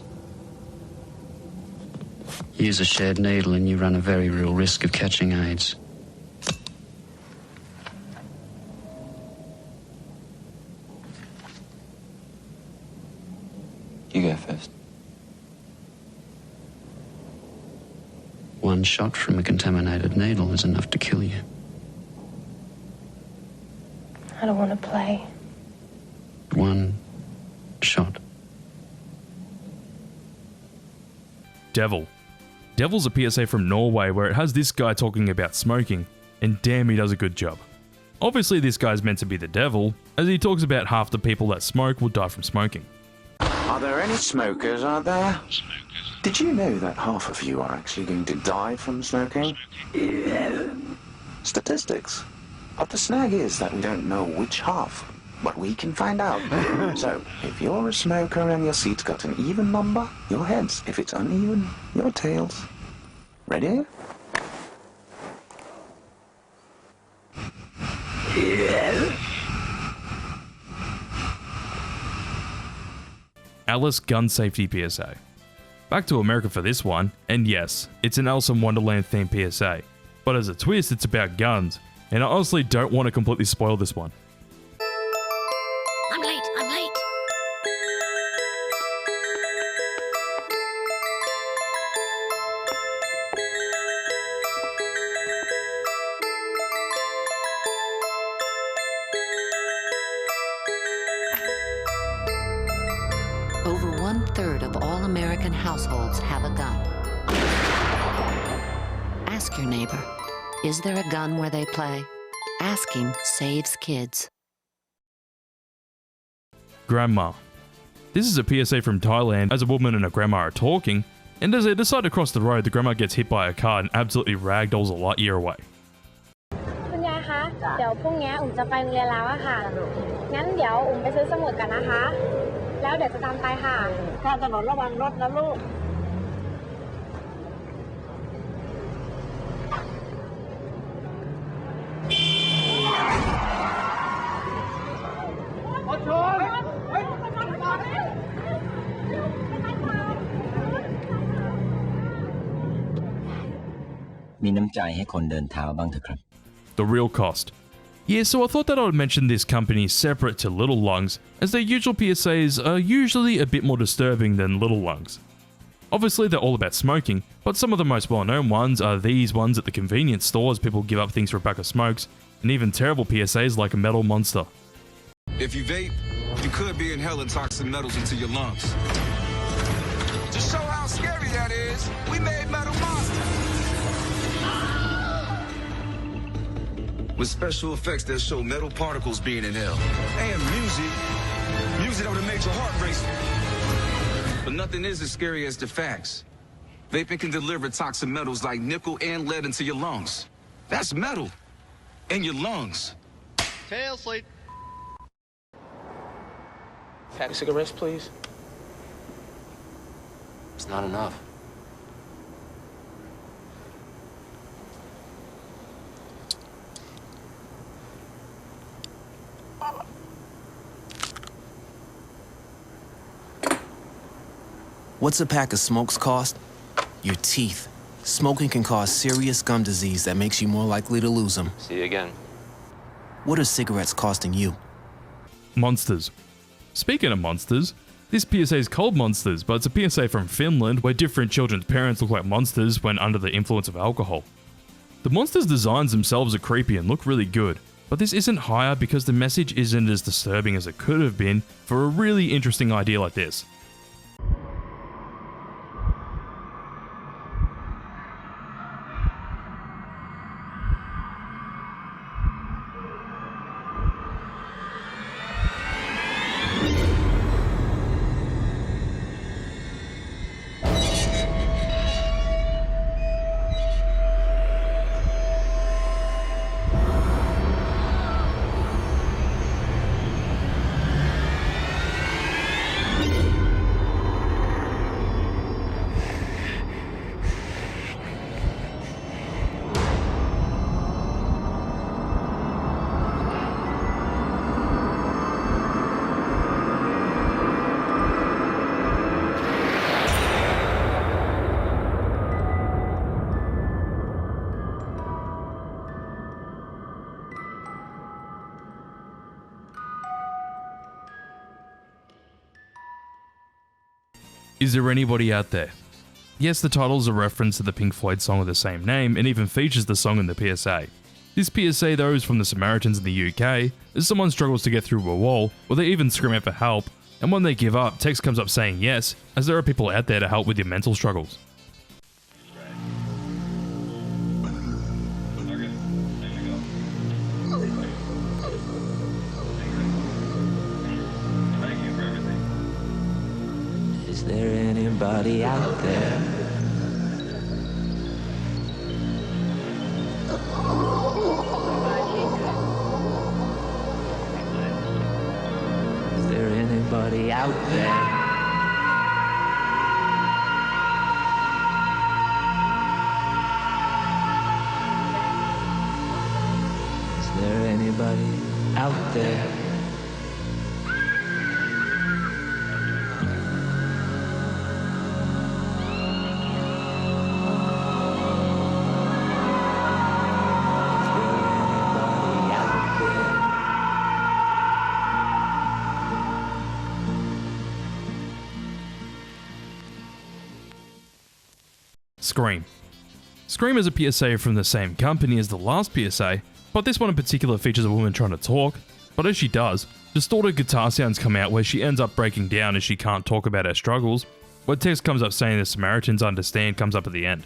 Use a shared needle and you run a very real risk of catching AIDS. You go first. One shot from a contaminated needle is enough to kill you. I don't want to play. One shot. Devil. Devil's a PSA from Norway where it has this guy talking about smoking, and damn he does a good job. Obviously this guy's meant to be the devil, as he talks about half the people that smoke will die from smoking. Are there any smokers out there? Did you know that half of you are actually going to die from smoking? Statistics. But the snag is that we don't know which half, but we can find out. So, if you're a smoker and your seat's got an even number, your heads. If it's uneven, your tails. Ready? Alice Gun Safety PSA. Back to America for this one, and yes, it's an Alice in Wonderland themed PSA, but as a twist it's about guns, and I honestly don't want to completely spoil this one. I'm late. Over 1/3 of all American households have a gun. Ask your neighbor, is there a gun where they play? Asking saves kids. Grandma. This is a PSA from Thailand as a woman and a grandma are talking, and as they decide to cross the road, the grandma gets hit by a car and absolutely ragdolls a light year away. คุณยายคะเดี๋ยวพรุ่งนี้อุ่มจะไปโรงเรียนแล้วอะค่ะงั้นเดี๋ยวอุ่มไปซื้อสมุดกันนะคะแล้วเดี๋ยวจะตามไปค่ะข้ามถนนระวังรถนะลูก มีน้ำใจให้คนเดินเท้าบ้างเถอะครับ The real cost. Yeah, so I thought that I would mention this company separate to Little Lungs, as their usual PSAs are usually a bit more disturbing than Little Lungs. Obviously they're all about smoking, but some of the most well-known ones are these ones at the convenience stores people give up things for a pack of smokes, and even terrible PSAs like a metal monster. If you vape, you could be inhaling toxic metals into your lungs. To show how scary that is, we made metal monsters. With special effects that show metal particles being inhaled. And music that would make your heart race. But nothing is as scary as the facts. Vaping can deliver toxic metals like nickel and lead into your lungs. That's metal in your lungs. Tail sleep. Pack of cigarettes, please. It's not enough. What's a pack of smokes cost? Your teeth. Smoking can cause serious gum disease that makes you more likely to lose them. See you again. What are cigarettes costing you? Monsters. Speaking of monsters, this PSA is called Monsters, but it's a PSA from Finland where different children's parents look like monsters when under the influence of alcohol. The monsters' designs themselves are creepy and look really good, but this isn't higher because the message isn't as disturbing as it could have been for a really interesting idea like this. Is there anybody out there? Yes, the title is a reference to the Pink Floyd song of the same name and even features the song in the PSA. This PSA though is from the Samaritans in the UK, as someone struggles to get through a wall, or they even scream out for help, and when they give up, text comes up saying yes, as there are people out there to help with your mental struggles. Is there anybody out there? Is there anybody out there? Is there anybody out there? Scream. Scream is a PSA from the same company as the last PSA, but this one in particular features a woman trying to talk, but as she does, distorted guitar sounds come out where she ends up breaking down as she can't talk about her struggles, where text comes up saying the Samaritans understand comes up at the end.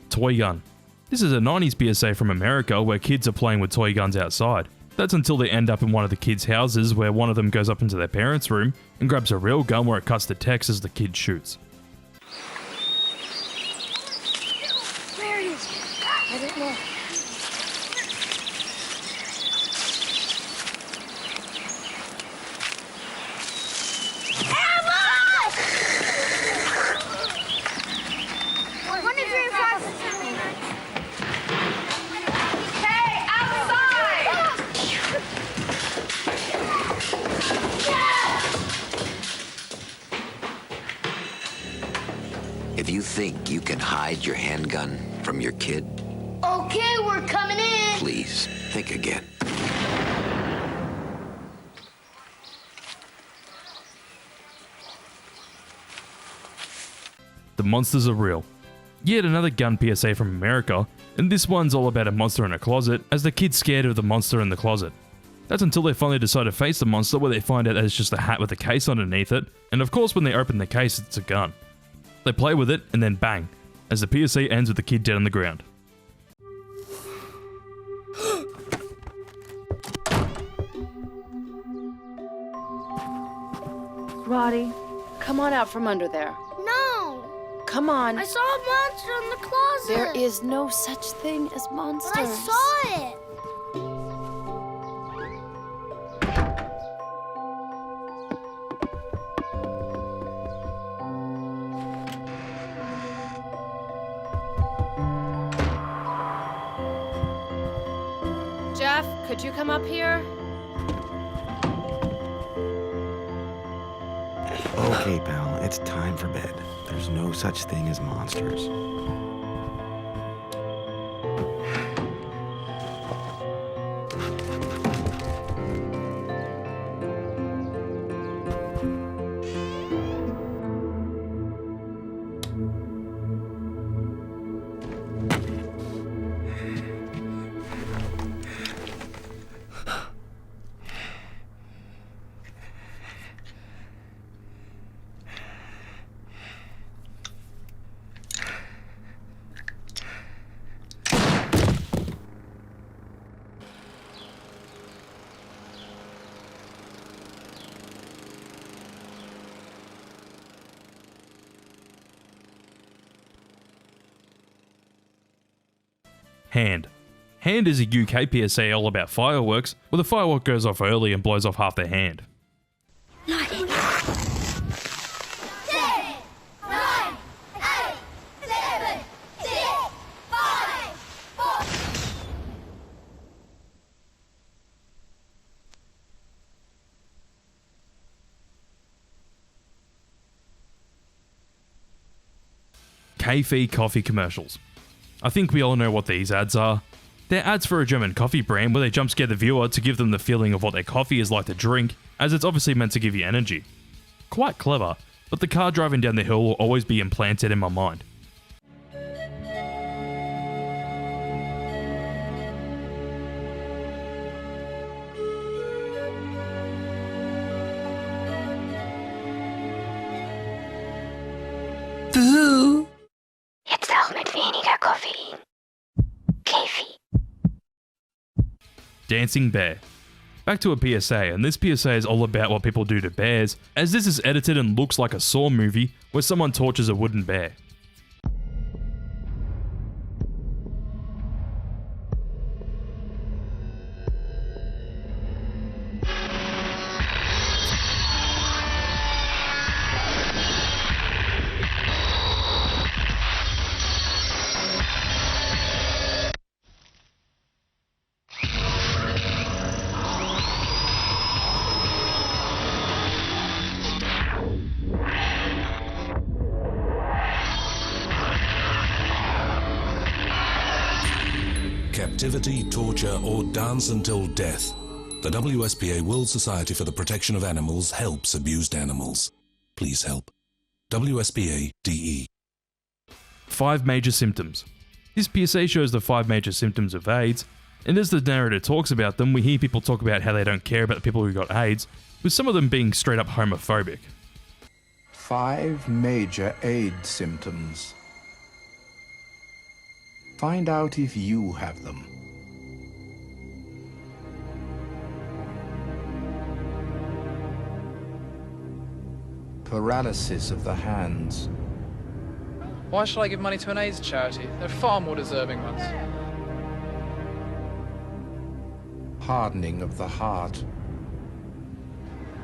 Toy gun. This is a 90s PSA from America where kids are playing with toy guns outside. That's until they end up in one of the kids' houses where one of them goes up into their parents' room and grabs a real gun where it cuts the text as the kid shoots. Where is it? I don't know. If you think you can hide your handgun from your kid, Okay, we're coming in. please think again. The monsters are real. Yet another gun PSA from America, and this one's all about a monster in a closet, as the kid's scared of the monster in the closet. That's until they finally decide to face the monster where they find out that it's just a hat with a case underneath it, and of course when they open the case it's a gun. They play with it, and then bang, as the PSA ends with the kid dead on the ground. Roddy, come on out from under there. No. Come on. I saw a monster in the closet. There is no such thing as monsters. But I saw it. Jeff, could you come up here? Okay, pal, it's time for bed. There's no such thing as monsters. Hand. Hand is a UK PSA all about fireworks, where the firework goes off early and blows off half their hand. K-Fee coffee commercials. I think we all know what these ads are. They're ads for a German coffee brand where they jump scare the viewer to give them the feeling of what their coffee is like to drink, as it's obviously meant to give you energy. Quite clever, but the car driving down the hill will always be implanted in my mind. Boo! Jetzt auch mit weniger Koffein. K-Fee. Dancing Bear. Back to a PSA, and this PSA is all about what people do to bears, as this is edited and looks like a Saw movie where someone tortures a wooden bear. Captivity, torture, or dance until death. The WSPA World Society for the Protection of Animals helps abused animals. Please help. WSPA-DE. 5 major symptoms. This PSA shows the 5 major symptoms of AIDS, and as the narrator talks about them, we hear people talk about how they don't care about the people who got AIDS, with some of them being straight up homophobic. 5 major AIDS symptoms. Find out if you have them. Paralysis of the hands. Why should I give money to an AIDS charity? There are far more deserving ones. Hardening of the heart.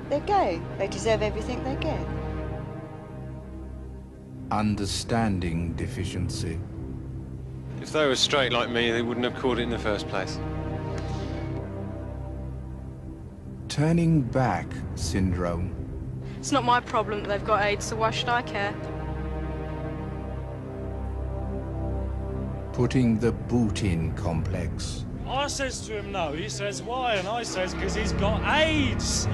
They're gay. They deserve everything they get. Understanding deficiency. If they were straight like me, they wouldn't have caught it in the first place. Turning back syndrome. It's not my problem that they've got AIDS, so why should I care? Putting the boot in complex. I says to him no, he says why, and I says because he's got AIDS.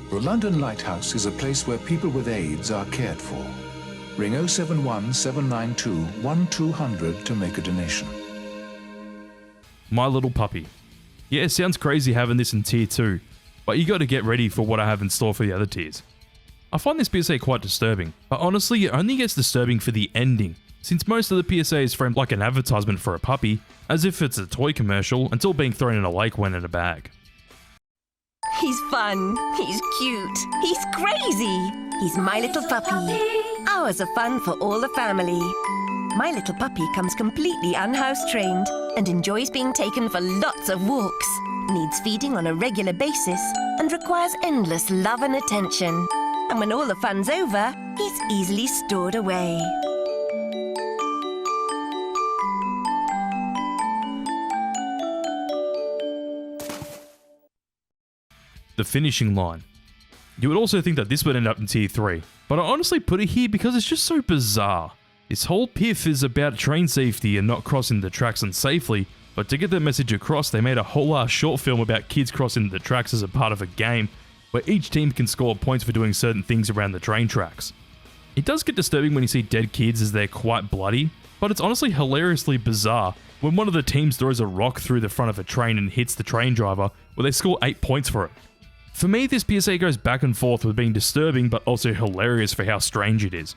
The London Lighthouse is a place where people with AIDS are cared for. Ring 071 792 1200 to make a donation. My Little Puppy. Yeah, it sounds crazy having this in tier 2, but you gotta get ready for what I have in store for the other tiers. I find this PSA quite disturbing, but honestly it only gets disturbing for the ending, since most of the PSA is framed like an advertisement for a puppy, as if it's a toy commercial, until being thrown in a lake when in a bag. He's fun, he's cute, he's crazy. He's My Little Puppy. Hours of fun for all the family. My Little Puppy comes completely unhouse trained and enjoys being taken for lots of walks, needs feeding on a regular basis, and requires endless love and attention. And when all the fun's over, he's easily stored away. The finishing line. You would also think that this would end up in tier 3, but I honestly put it here because it's just so bizarre. This whole piff is about train safety and not crossing the tracks unsafely, but to get the message across, they made a whole ass short film about kids crossing the tracks as a part of a game, where each team can score points for doing certain things around the train tracks. It does get disturbing when you see dead kids as they're quite bloody, but it's honestly hilariously bizarre when one of the teams throws a rock through the front of a train and hits the train driver, where they score 8 points for it. For me, this PSA goes back and forth with being disturbing but also hilarious for how strange it is.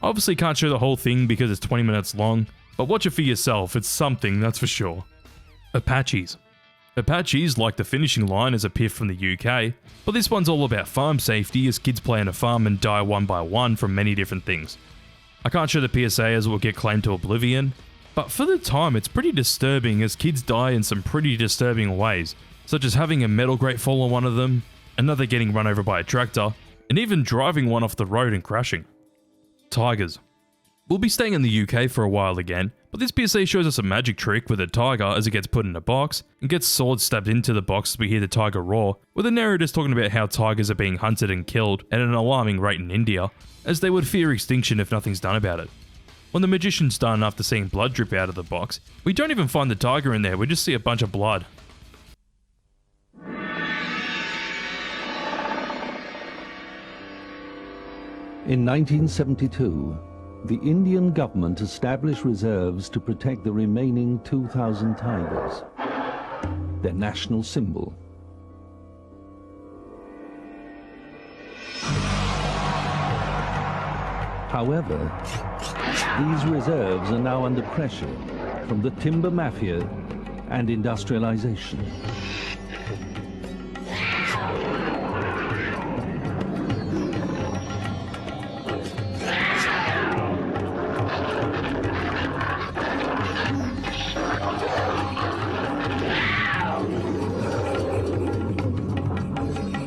Obviously can't show the whole thing because it's 20 minutes long, but watch it for yourself, it's something, that's for sure. Apaches. Apaches, like the finishing line, is a piff from the UK, but this one's all about farm safety as kids play on a farm and die one by one from many different things. I can't show the PSA as it will get claimed to oblivion, but for the time it's pretty disturbing as kids die in some pretty disturbing ways, such as having a metal grate fall on one of them, another getting run over by a tractor, and even driving one off the road and crashing. Tigers. We'll be staying in the UK for a while again, but this PSA shows us a magic trick with a tiger as it gets put in a box and gets swords stabbed into the box as we hear the tiger roar, where the narrator's talking about how tigers are being hunted and killed at an alarming rate in India, as they would fear extinction if nothing's done about it. When the magician's done after seeing blood drip out of the box, we don't even find the tiger in there, we just see a bunch of blood. In 1972, the Indian government established reserves to protect the remaining 2,000 tigers, their national symbol. However, these reserves are now under pressure from the timber mafia and industrialization.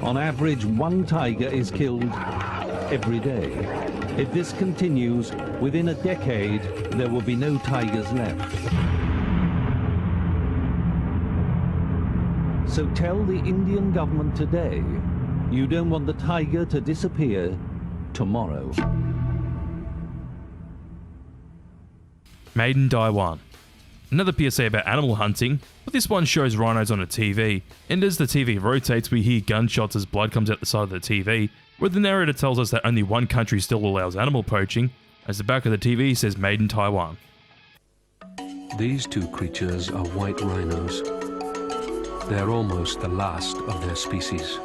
On average, one tiger is killed every day. If this continues, within a decade, there will be no tigers left. So tell the Indian government today, you don't want the tiger to disappear tomorrow. Made in Taiwan. Another PSA about animal hunting, but this one shows rhinos on a TV, and as the TV rotates we hear gunshots as blood comes out the side of the TV, where the narrator tells us that only one country still allows animal poaching, as the back of the TV says Made in Taiwan. These two creatures are white rhinos. They're almost the last of their species.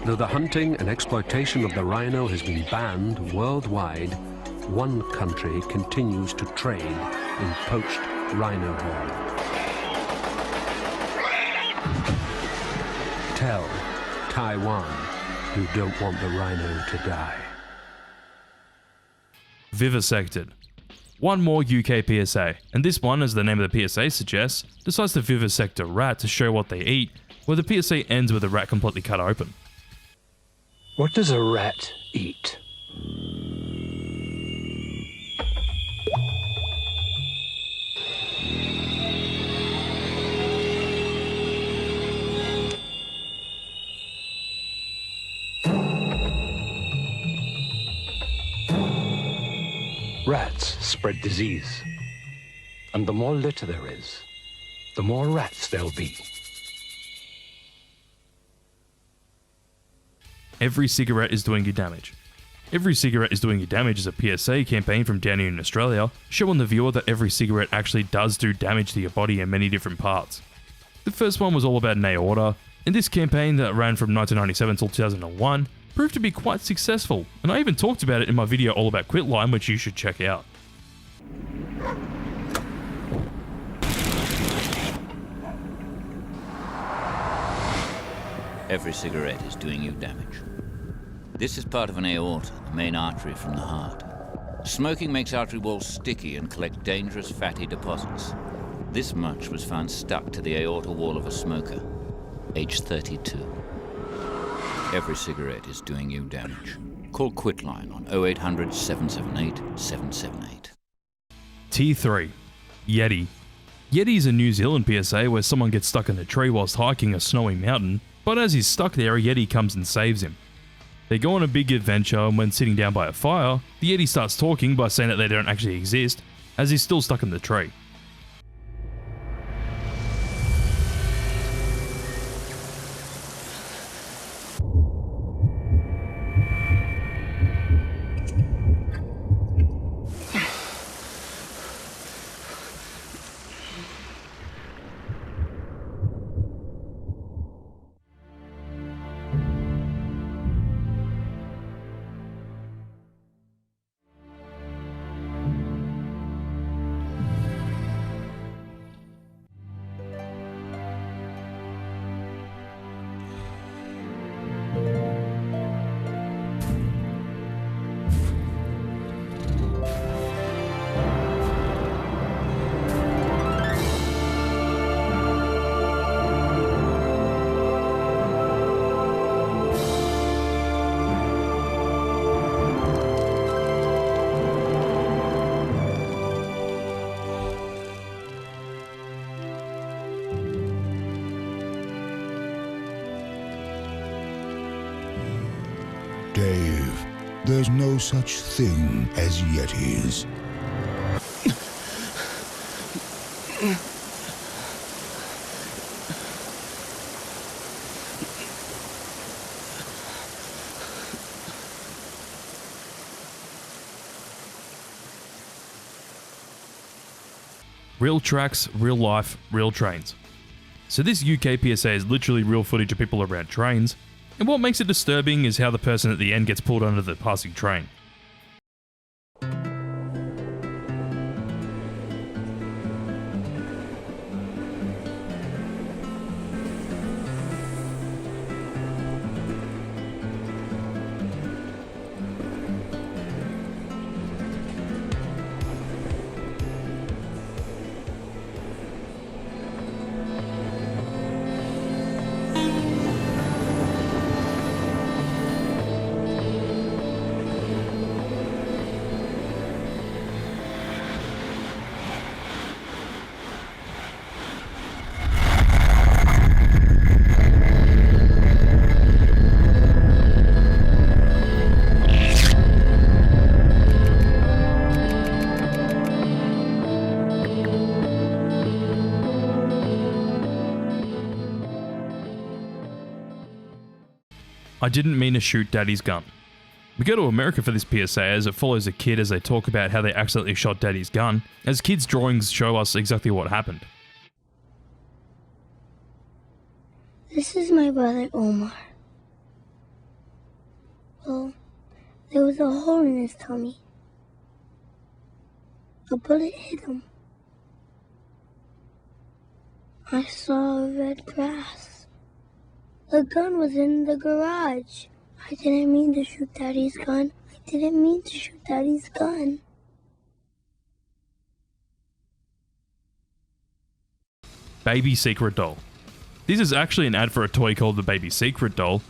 Though the hunting and exploitation of the rhino has been banned worldwide, one country continues to trade in poached rhino horn. Tell Taiwan you don't want the rhino to die. Vivisected. One more UK PSA, and this one, as the name of the PSA suggests, decides to vivisect a rat to show what they eat, where the PSA ends with a rat completely cut open. What does a rat eat? Rats spread disease. And the more litter there is, the more rats there'll be. Every cigarette is doing you damage. Every cigarette is doing you damage is a PSA campaign from down here in Australia, showing the viewer that every cigarette actually does do damage to your body in many different parts. The first one was all about an aorta, and this campaign that ran from 1997 till 2001 proved to be quite successful, and I even talked about it in my video all about Quitline, which you should check out. Every cigarette is doing you damage. This is part of an aorta, the main artery from the heart. Smoking makes artery walls sticky and collect dangerous fatty deposits. This much was found stuck to the aorta wall of a smoker, age 32. Every cigarette is doing you damage. Call Quitline on 0800 778 778. T3. Yeti. Yeti is a New Zealand PSA where someone gets stuck in a tree whilst hiking a snowy mountain, but as he's stuck there, a Yeti comes and saves him. They go on a big adventure, and when sitting down by a fire, the Yeti starts talking by saying that they don't actually exist, as he's still stuck in the tree. Dave, there's no such thing as Yetis. Real tracks, real life, real trains. So this UK PSA is literally real footage of people around trains, and what makes it disturbing is how the person at the end gets pulled under the passing train. I didn't mean to shoot Daddy's gun. We go to America for this PSA as it follows a kid as they talk about how they accidentally shot Daddy's gun, as kids' drawings show us exactly what happened. This is my brother Omar. Well, there was a hole in his tummy. A bullet hit him. I saw red grass. The gun was in the garage. I didn't mean to shoot Daddy's gun. I didn't mean to shoot Daddy's gun. Baby Secret Doll. This is actually an ad for a toy called the Baby Secret Doll,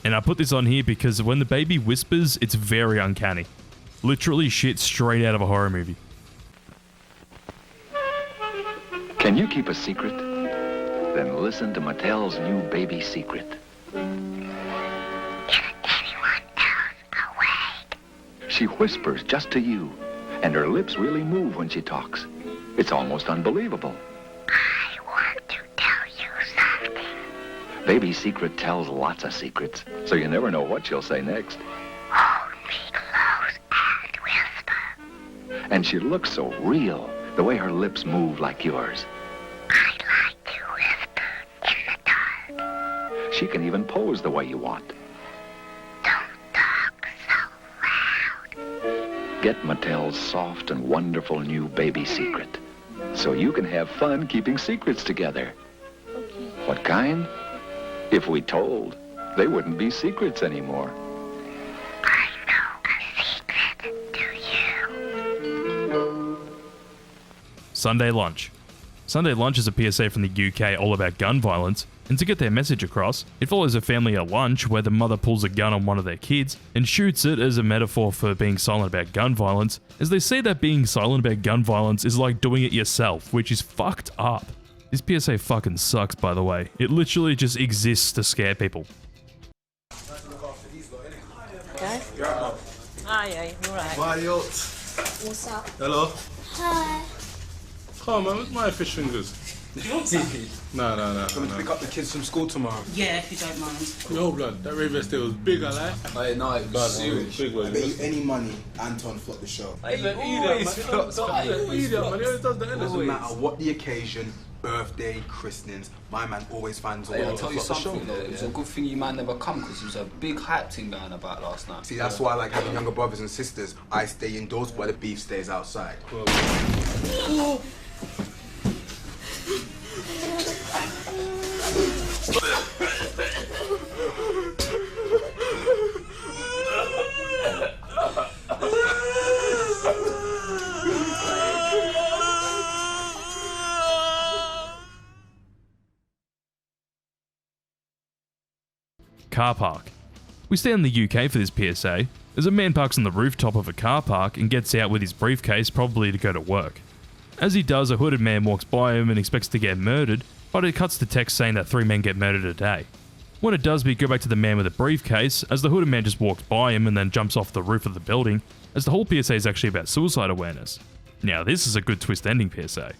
and I put this on here because when the baby whispers, it's very uncanny. Literally shit straight out of a horror movie. Can you keep a secret? Then listen to Mattel's new Baby Secret. Isn't anyone else awake? She whispers just to you, and her lips really move when she talks. It's almost unbelievable. I want to tell you something. Baby Secret tells lots of secrets, so you never know what she'll say next. Hold me close and whisper. And she looks so real, the way her lips move like yours. She can even pose the way you want. Don't talk so loud. Get Mattel's soft and wonderful new Baby Secret, so you can have fun keeping secrets together. Okay. What kind? If we told, they wouldn't be secrets anymore. I know a secret, do you? Sunday Lunch. Sunday Lunch is a PSA from the UK all about gun violence, and to get their message across, it follows a family at lunch where the mother pulls a gun on one of their kids and shoots it as a metaphor for being silent about gun violence, as they say that being silent about gun violence is like doing it yourself, which is fucked up. This PSA fucking sucks, by the way. It literally just exists to scare people. Okay. Hi, you alright? What's up? Hello. Hi. Come on, man, where's my fish fingers? You want something? No. Coming to pick up the kids from school tomorrow. Yeah, if you don't mind. No, blood, that rave yesterday was big, I like. Hey, no, it was serious. Big one. I bet you any money, Anton flopped the show. He's an idiot, man. He always does the end. Doesn't matter what the occasion, birthday, christenings, my man always finds a way I'll to tell you flop the something show. though, it was a good thing you man never come because it was a big hype thing going about last night. See, that's why I like having younger brothers and sisters. I stay indoors while the beef stays outside. Car park. We stay in the UK for this PSA, as a man parks on the rooftop of a car park and gets out with his briefcase, probably to go to work. As he does, a hooded man walks by him and expects to get murdered, but it cuts to text saying that 3 men get murdered a day. When it does, we go back to the man with a briefcase, as the hooded man just walks by him and then jumps off the roof of the building, as the whole PSA is actually about suicide awareness. Now this is a good twist ending PSA.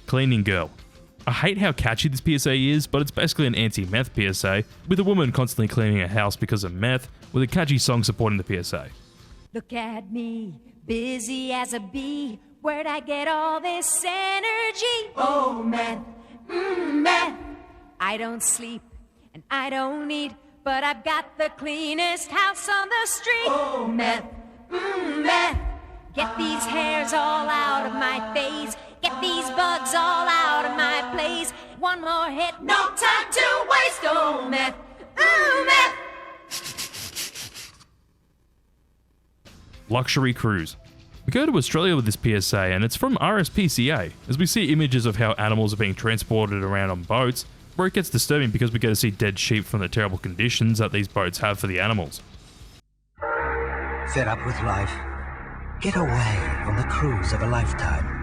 Cleaning Girl. I hate how catchy this PSA is, but it's basically an anti-meth PSA, with a woman constantly cleaning a house because of meth, with a catchy song supporting the PSA. Look at me, busy as a bee. Where'd I get all this energy? Oh, meth, meth. I don't sleep and I don't eat, but I've got the cleanest house on the street. Oh, meth, meth. Get these hairs all out of my face. Get these bugs all out of my place. One more hit, no time to waste. Oh, meth, meth. Luxury Cruise. We go to Australia with this PSA, and it's from RSPCA, as we see images of how animals are being transported around on boats, where it gets disturbing because we get to see dead sheep from the terrible conditions that these boats have for the animals. Fed up with life? Get away on the cruise of a lifetime.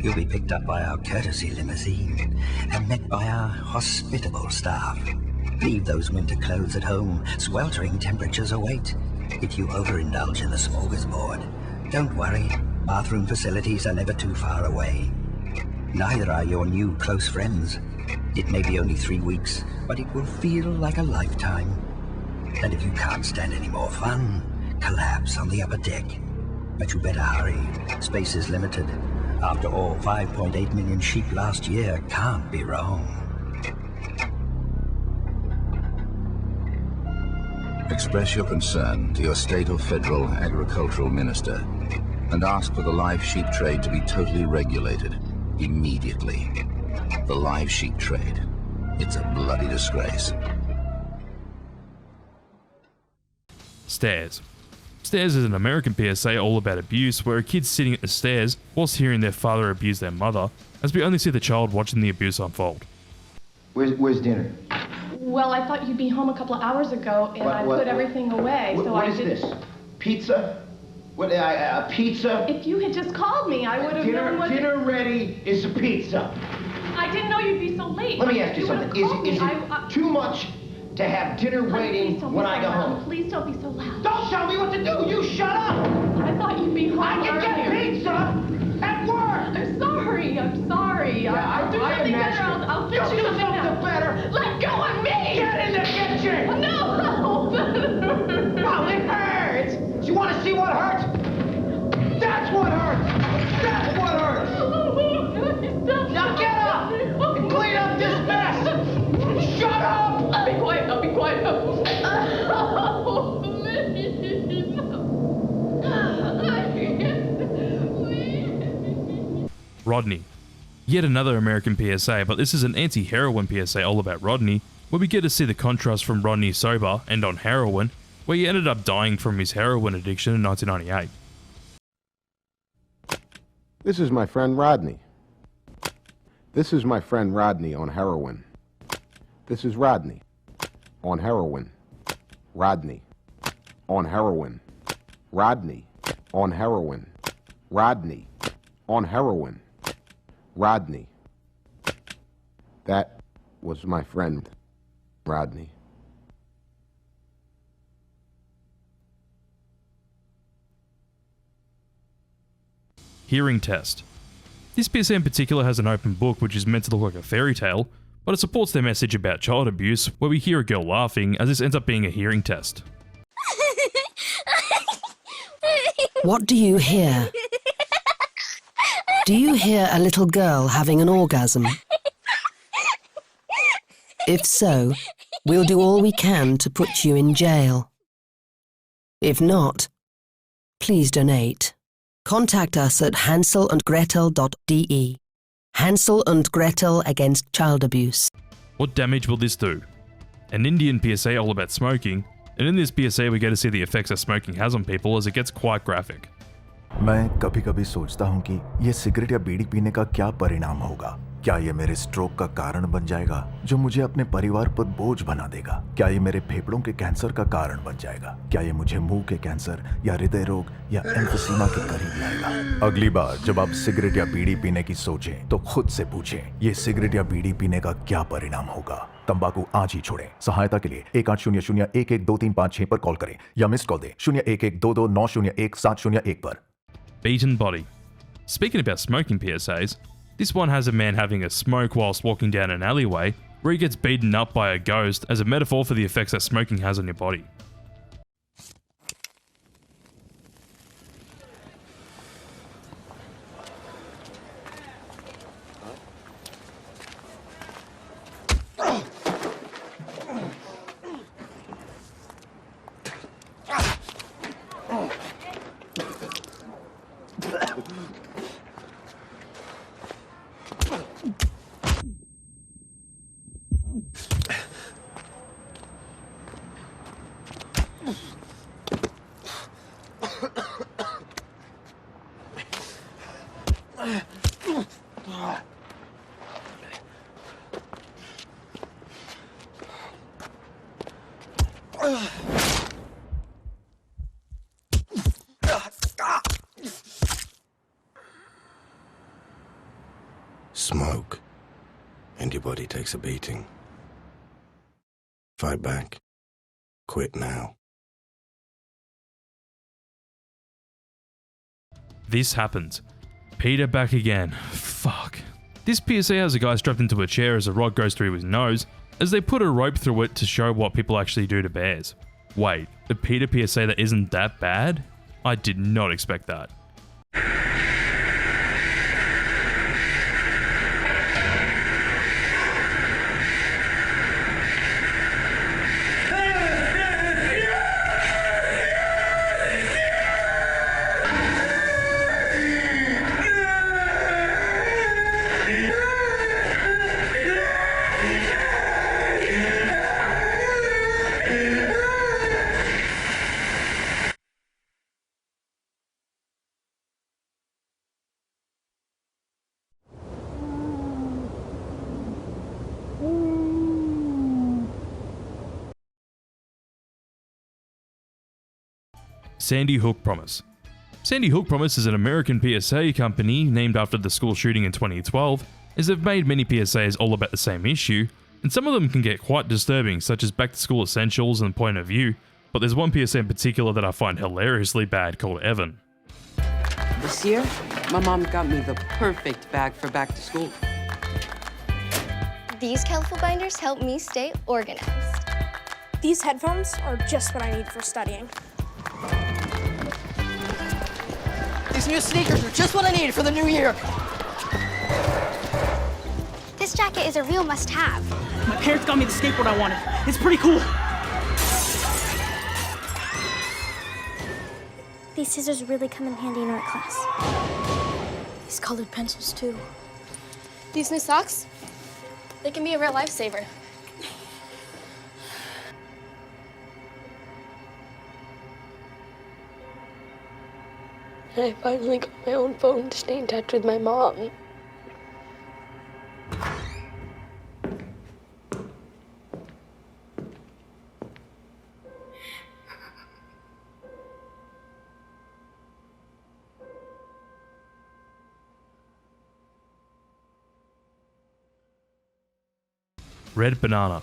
You'll be picked up by our courtesy limousine and met by our hospitable staff. Leave those winter clothes at home. Sweltering temperatures await. If you overindulge in the smorgasbord, don't worry. Bathroom facilities are never too far away. Neither are your new close friends. It may be only 3 weeks, but it will feel like a lifetime. And if you can't stand any more fun, collapse on the upper deck. But you better hurry. Space is limited. After all, 5.8 million sheep last year can't be wrong. Express your concern to your state or federal agricultural minister and ask for the live sheep trade to be totally regulated immediately. The live sheep trade. It's a bloody disgrace. Stairs. Stairs is an American PSA all about abuse, where a kid's sitting at the stairs whilst hearing their father abuse their mother, as we only see the child watching the abuse unfold. Where's dinner? Well, I thought you'd be home a couple of hours ago, and I put everything away, so what I is did... this? Pizza? What, pizza? If you had just called me, I would have known what... Dinner ready is a pizza. I didn't know you'd be so late. Let me ask you something. Is it too much to have dinner waiting when I go home? Please don't be so loud. Don't tell me what to do! You shut up! I thought you'd be home I can get earlier. pizza at work! I'm sorry. Yeah, I'll do something better. I'll fix you something now. Better. Let go of me! Get in the kitchen! No! Well, it hurts! Do you want to see what hurts? That's what hurts! That's what hurts! Now get up and clean up this mess! Shut up! I'll be quiet. Oh, please. Rodney. Yet another American PSA, but this is an anti-heroin PSA all about Rodney, where we get to see the contrast from Rodney sober and on heroin, where he ended up dying from his heroin addiction in 1998. This is my friend Rodney. This is my friend Rodney on heroin. This is Rodney on heroin. Rodney on heroin. Rodney on heroin. Rodney on heroin. Rodney. That was my friend Rodney. Hearing test. This PSA in particular has an open book which is meant to look like a fairy tale, but it supports their message about child abuse, where we hear a girl laughing as this ends up being a hearing test. What do you hear? Do you hear a little girl having an orgasm? If so, we'll do all we can to put you in jail. If not, please donate. Contact us at hanselandgretel.de. Hansel and Gretel against child abuse. What damage will this do? An Indian PSA all about smoking, and in this PSA we get to see the effects that smoking has on people as it gets quite graphic. मैं कभी-कभी सोचता हूँ कि ये cigarette या बीड़ी पीने का क्या परिणाम होगा। क्या ये मेरे स्ट्रोक का कारण बन जाएगा, जो मुझे अपने परिवार पर बोझ बना देगा? क्या ये मेरे फेफड़ों के कैंसर का कारण बन जाएगा? क्या ये मुझे मुंह के कैंसर या हृदय रोग या एम्फीसीमा के करीब लाएगा? अगली बार जब आप सिगरेट या बीड़ी पीने की सोचें, तो खुद से पूछें, ये सिगरेट या बीड़ी पीने का क्या परिणाम होगा? तंबाकू आज ही छोड़ें। सहायता के लिए 1800-112356 पर कॉल करें या मिस्ड कॉल दें 01122901-701 पर। Beaten body. Speaking about smoking PSAs, this one has a man having a smoke whilst walking down an alleyway where he gets beaten up by a ghost as a metaphor for the effects that smoking has on your body. Smoke, and your body takes a beating. Fight back. Quit now. This happens. Peter back again. Fuck. This PSA has a guy strapped into a chair as a rod goes through his nose, as they put a rope through it to show what people actually do to bears. Wait, a Peter PSA that isn't that bad? I did not expect that. Sandy Hook Promise. Sandy Hook Promise is an American PSA company named after the school shooting in 2012, as they've made many PSAs all about the same issue, and some of them can get quite disturbing, such as Back to School Essentials and Point of View, but there's one PSA in particular that I find hilariously bad called Evan. This year, my mom got me the perfect bag for back to school. These colorful binders help me stay organized. These headphones are just what I need for studying. These new sneakers are just what I need for the new year. This jacket is a real must-have. My parents got me the skateboard I wanted. It's pretty cool. These scissors really come in handy in art class. These colored pencils, too. These new socks, they can be a real lifesaver. I finally got my own phone to stay in touch with my mom. Red Banana.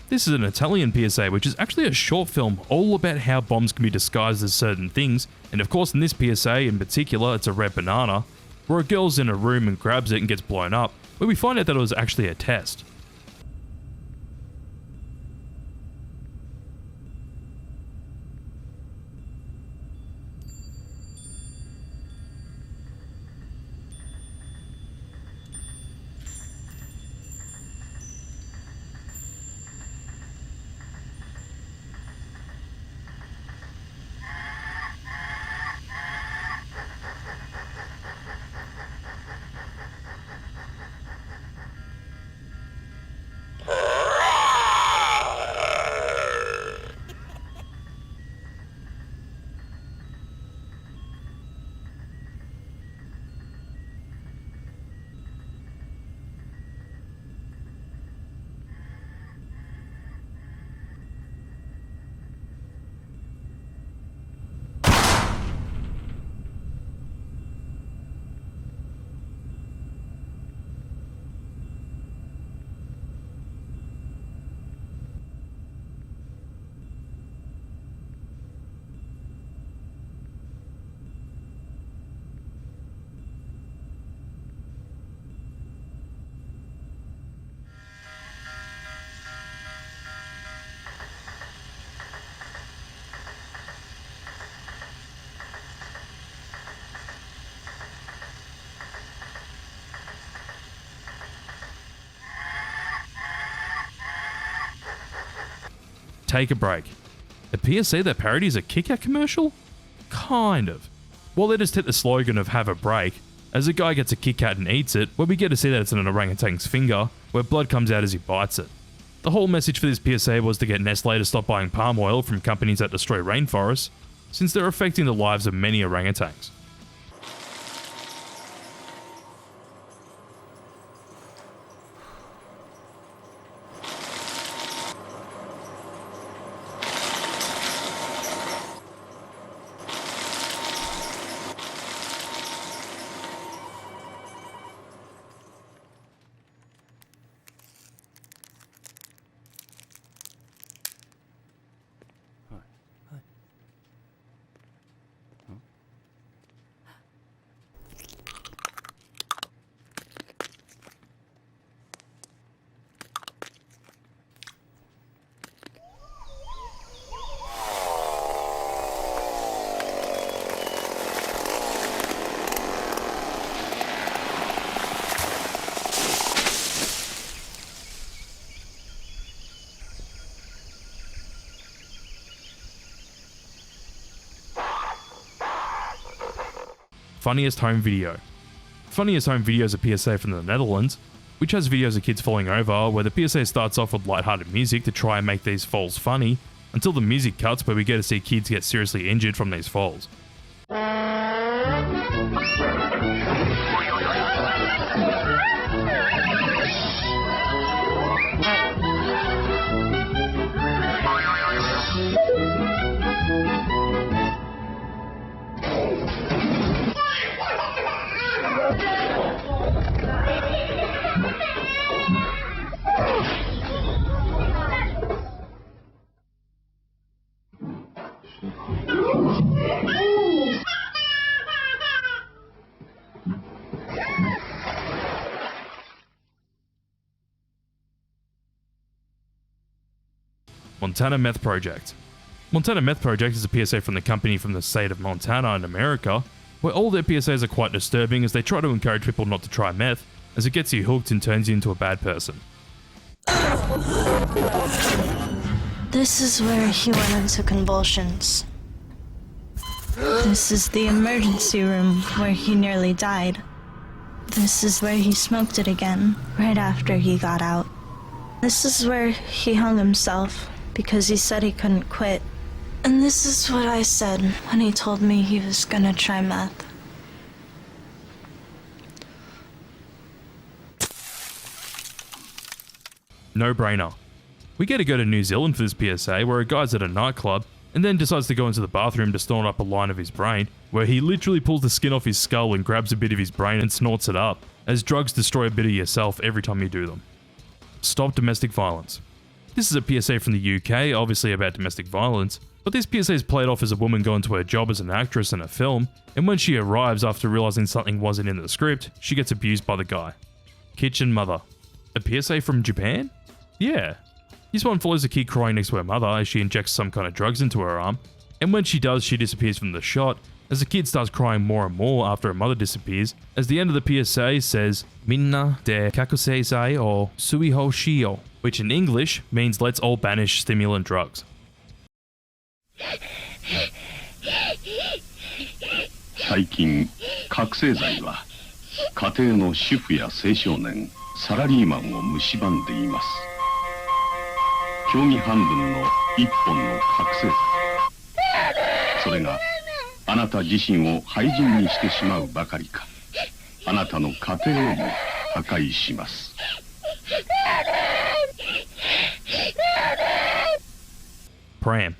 This is an Italian PSA, which is actually a short film all about how bombs can be disguised as certain things, and of course in this PSA in particular it's a red banana, where a girl's in a room and grabs it and gets blown up, where we find out that it was actually a test. Take a break. A PSA that parodies a Kit Kat commercial? Kind of. Well, they just hit the slogan of have a break, as a guy gets a Kit Kat and eats it, where we get to see that it's in an orangutan's finger, where blood comes out as he bites it. The whole message for this PSA was to get Nestle to stop buying palm oil from companies that destroy rainforests, since they're affecting the lives of many orangutans. Funniest home video. Funniest home video is a PSA from the Netherlands, which has videos of kids falling over, where the PSA starts off with lighthearted music to try and make these falls funny, until the music cuts where we get to see kids get seriously injured from these falls. Montana Meth Project. Montana Meth Project is a PSA from the company from the state of Montana in America, where all their PSAs are quite disturbing as they try to encourage people not to try meth, as it gets you hooked and turns you into a bad person. This is where he went into convulsions. This is the emergency room where he nearly died. This is where he smoked it again, right after he got out. This is where he hung himself, because he said he couldn't quit. And this is what I said when he told me he was gonna try meth. No brainer. We get to go to New Zealand for this PSA, where a guy's at a nightclub and then decides to go into the bathroom to snort up a line of his brain, where he literally pulls the skin off his skull and grabs a bit of his brain and snorts it up, as drugs destroy a bit of yourself every time you do them. Stop domestic violence. This is a PSA from the UK, obviously about domestic violence, but this PSA is played off as a woman going to her job as an actress in a film, and when she arrives after realizing something wasn't in the script, she gets abused by the guy. Kitchen Mother. A PSA from Japan? Yeah. This one follows a kid crying next to her mother as she injects some kind of drugs into her arm, and when she does, she disappears from the shot, as the kid starts crying more and more after her mother disappears, as the end of the PSA says, Minna de kakusei o suiho shio, which in English means let's all banish stimulant drugs. 最近、覚醒剤は家庭の主婦や青少年、サラリーマンを蝕んでいます。競技半分の一本の覚醒剤。それがあなた自身を廃人にしてしまうばかりか、あなたの家庭をも破壊します。Pram.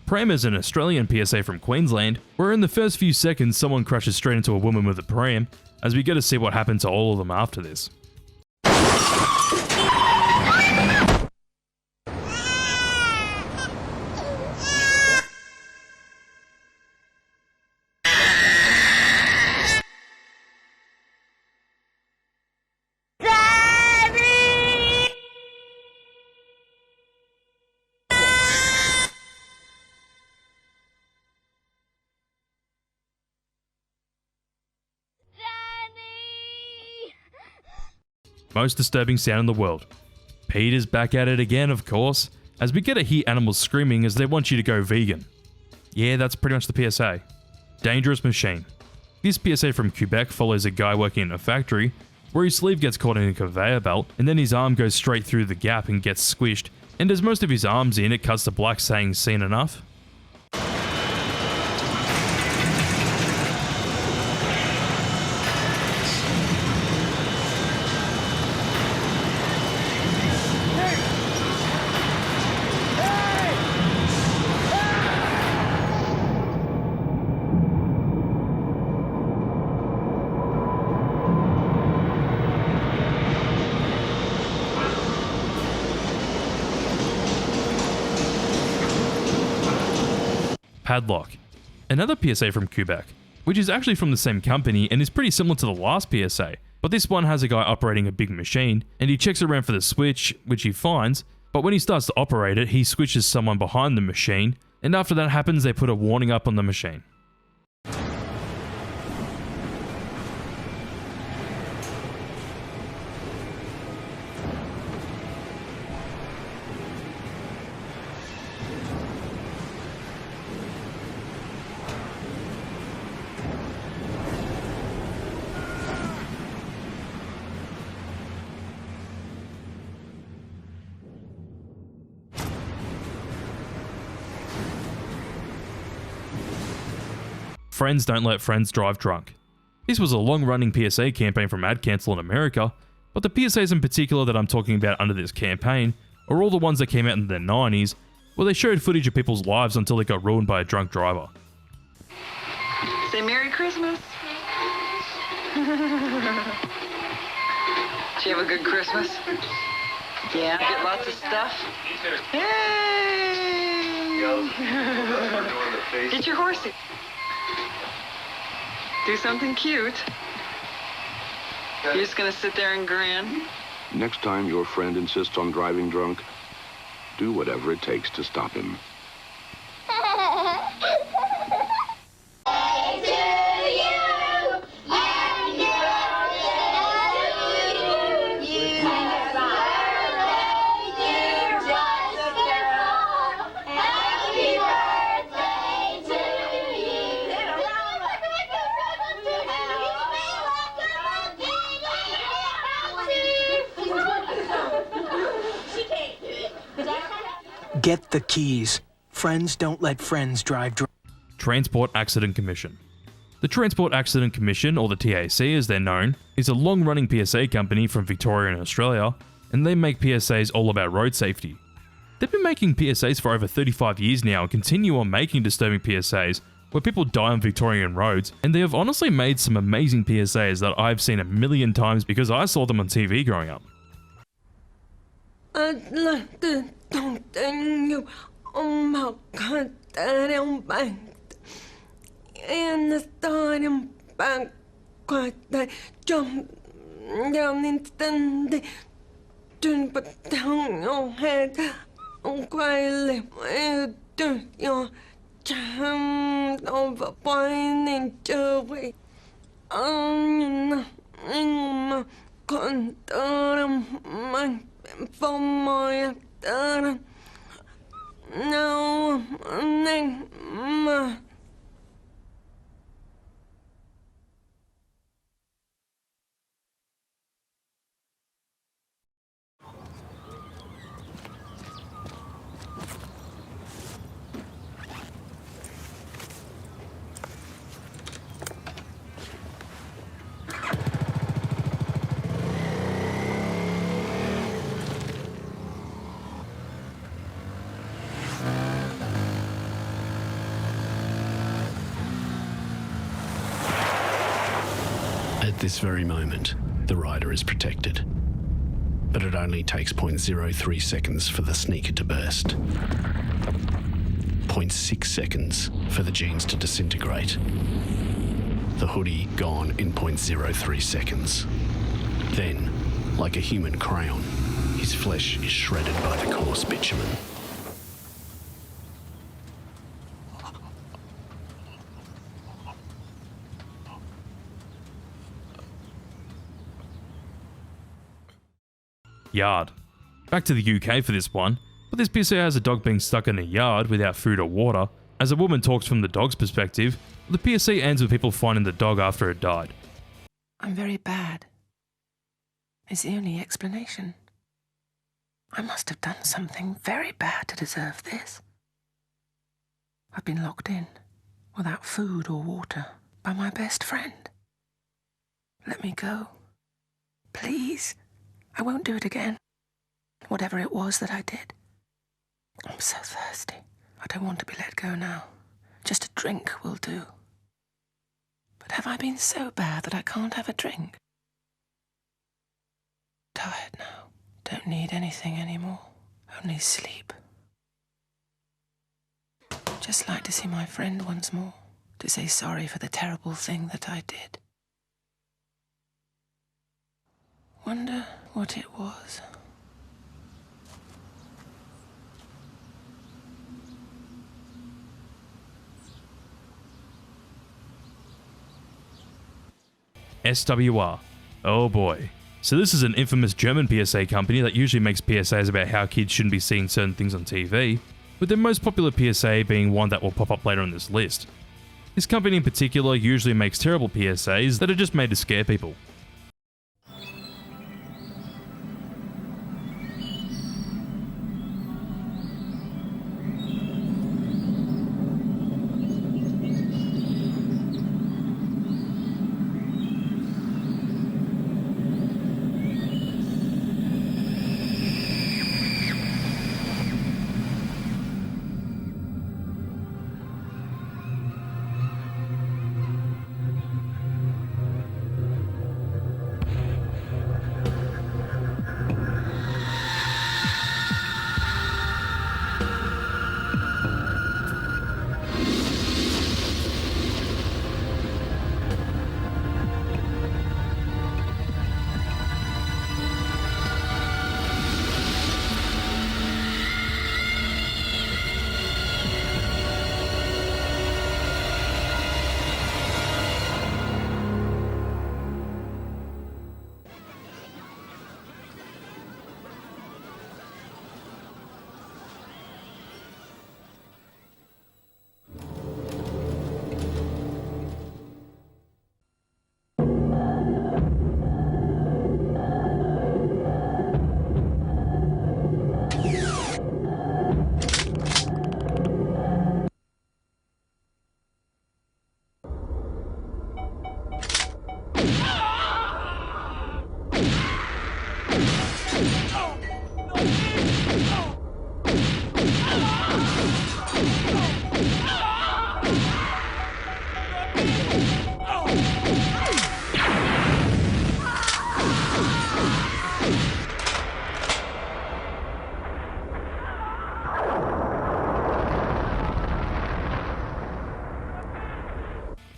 Pram is an Australian PSA from Queensland, where in the first few seconds someone crashes straight into a woman with a pram, as we get to see what happened to all of them after this. Most disturbing sound in the world. Peter's back at it again, of course, as we get to hear animals screaming as they want you to go vegan. Yeah, that's pretty much the PSA. Dangerous machine. This PSA from Quebec follows a guy working in a factory where his sleeve gets caught in a conveyor belt and then his arm goes straight through the gap and gets squished, and as most of his arm's in, it cuts to black saying "seen enough." Padlock. Another PSA from Quebec, which is actually from the same company and is pretty similar to the last PSA, but this one has a guy operating a big machine, and he checks around for the switch, which he finds, but when he starts to operate it, he switches someone behind the machine, and after that happens, they put a warning up on the machine. Friends don't let friends drive drunk. This was a long-running PSA campaign from Ad Cancel in America, but the PSAs in particular that I'm talking about under this campaign are all the ones that came out in the 90s, where they showed footage of people's lives until they got ruined by a drunk driver. Say Merry Christmas. Did you have a good Christmas? Yeah, get lots of stuff. Hey! Get your horsey. Do something cute. You're just gonna sit there and grin. Next time your friend insists on driving drunk, do whatever it takes to stop him. Get the keys. Friends don't let friends drive drunk. Transport Accident Commission. The Transport Accident Commission, or the TAC as they're known, is a long-running PSA company from Victoria in Australia, and they make PSAs all about road safety. They've been making PSAs for over 35 years now and continue on making disturbing PSAs where people die on Victorian roads, and they have honestly made some amazing PSAs that I've seen a million times because I saw them on TV growing up. I'd like to don't tell you about Catarian Bank and the starting back quite I jumped down instantly to put down your head and quietly to your child of a whining jury. I'm not content for my daughter. No, At this very moment, the rider is protected. But it only takes 0.03 seconds for the sneaker to burst. 0.6 seconds for the jeans to disintegrate. The hoodie gone in 0.03 seconds. Then, like a human crayon, his flesh is shredded by the coarse bitumen. Yard. Back to the UK for this one, But this PSA has a dog being stuck in a yard without food or water. As a woman talks from the dog's perspective, the PSA ends with people finding the dog after it died. I'm very bad, is the only explanation. I must have done something very bad to deserve this. I've been locked in, without food or water, by my best friend. Let me go. Please. I won't do it again. Whatever it was that I did. I'm so thirsty. I don't want to be let go now. Just a drink will do. But have I been so bad that I can't have a drink? Tired now. Don't need anything anymore. Only sleep. Just like to see my friend once more. To say sorry for the terrible thing that I did. Wonder what it was. SWR. Oh boy. So this is an infamous German PSA company that usually makes PSAs about how kids shouldn't be seeing certain things on TV, with their most popular PSA being one that will pop up later on this list. This company in particular usually makes terrible PSAs that are just made to scare people.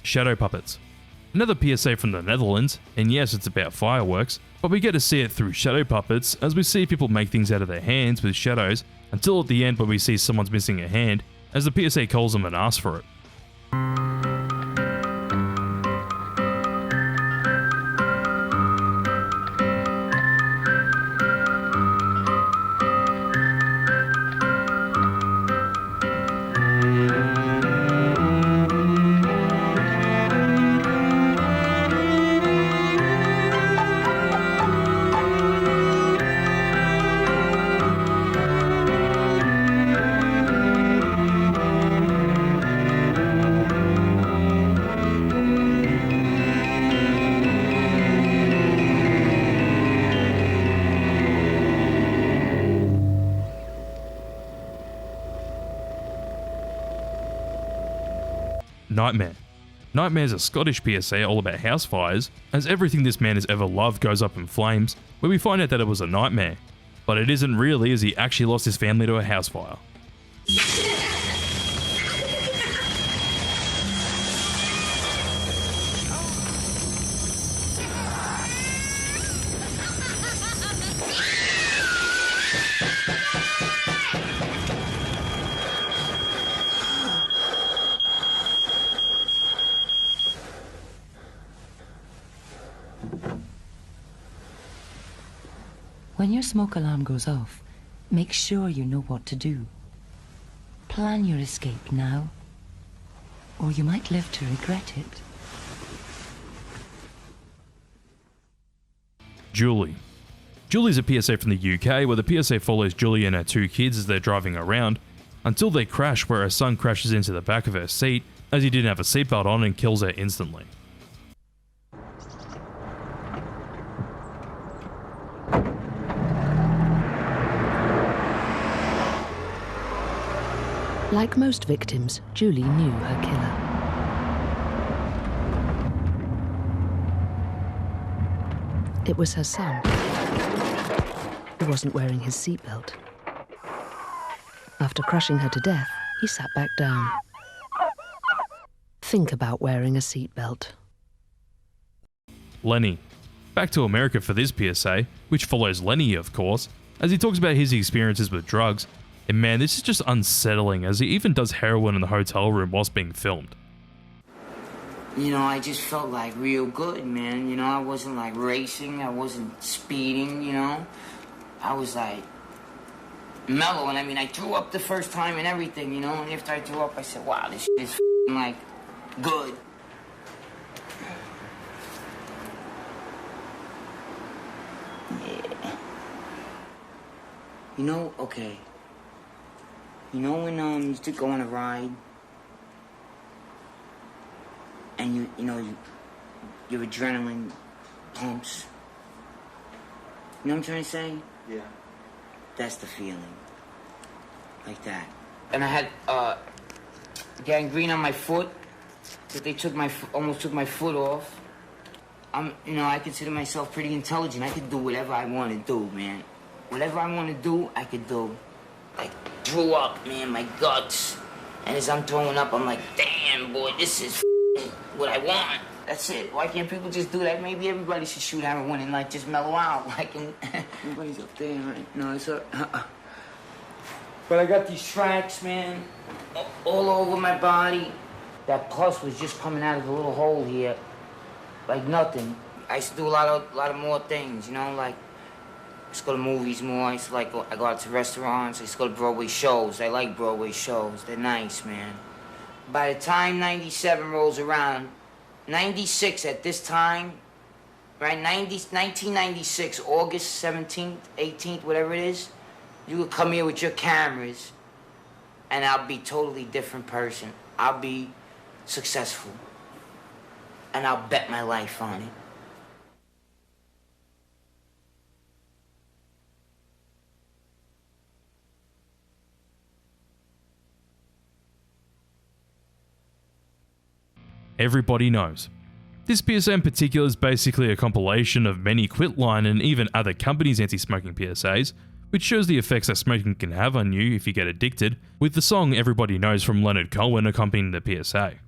Shadow puppets. Another PSA from the Netherlands, and yes, it's about fireworks, but we get to see it through shadow puppets as we see people make things out of their hands with shadows, until at the end where we see someone's missing a hand, as the PSA calls them and asks for it. Nightmare. Nightmare is a Scottish PSA all about house fires, as everything this man has ever loved goes up in flames, where we find out that it was a nightmare. But it isn't really, as he actually lost his family to a house fire. When your smoke alarm goes off, Make sure you know what to do. Plan your escape now, or you might live to regret it. Julie. Julie's a PSA from the UK, where the PSA follows Julie and her 2 kids as they're driving around, until they crash where her son crashes into the back of her seat as he didn't have a seatbelt on and kills her instantly. Like most victims, Julie knew her killer. It was her son, who wasn't wearing his seatbelt. After crushing her to death, he sat back down. Think about wearing a seatbelt. Lenny. Back to America for this PSA, which follows Lenny, of course, as he talks about his experiences with drugs. And man, this is just unsettling, as he even does heroin in the hotel room whilst being filmed. You know, I just felt like real good, man. You know, I wasn't like racing, I wasn't speeding, you know. I was like mellow, and I mean, I threw up the first time and everything, you know. And after I threw up, I said, wow, this shit is like good. Yeah. You know, okay. You know when you used to go on a ride and your adrenaline pumps? You know what I'm trying to say? Yeah. That's the feeling. Like that. And I had gangrene on my foot that they almost took my foot off. I consider myself pretty intelligent. I could do whatever I want to do, man. Whatever I want to do, I could do. I threw up, man, my guts. And as I'm throwing up, I'm like, damn, boy, this is what I want. That's it. Why can't people just do that? Maybe everybody should shoot heroin and, like, just mellow out. Like, everybody's up there, right? No, it's up. But I got these tracks, man, all over my body. That pus was just coming out of a little hole here, like nothing. I used to do a lot of more things, you know, like, I used to go to movies more. I used to I go out to restaurants. I used to go to Broadway shows. I like Broadway shows. They're nice, man. By the time 97 rolls around, 96 at this time, right? 1996, August 17th, 18th, whatever it is, you would come here with your cameras, and I'll be totally different person. I'll be successful, and I'll bet my life on it. Everybody knows. This PSA in particular is basically a compilation of many Quitline and even other companies' anti-smoking PSAs, which shows the effects that smoking can have on you if you get addicted, with the song Everybody Knows from Leonard Cohen accompanying the PSA.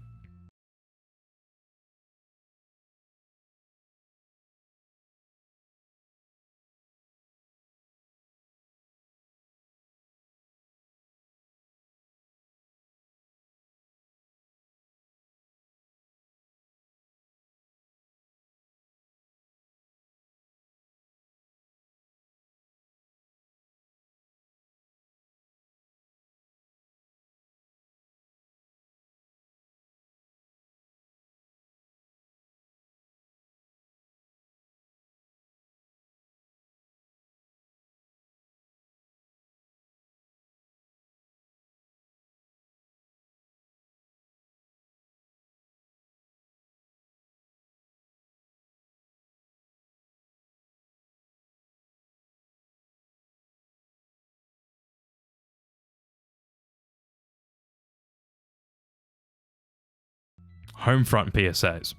Homefront PSAs.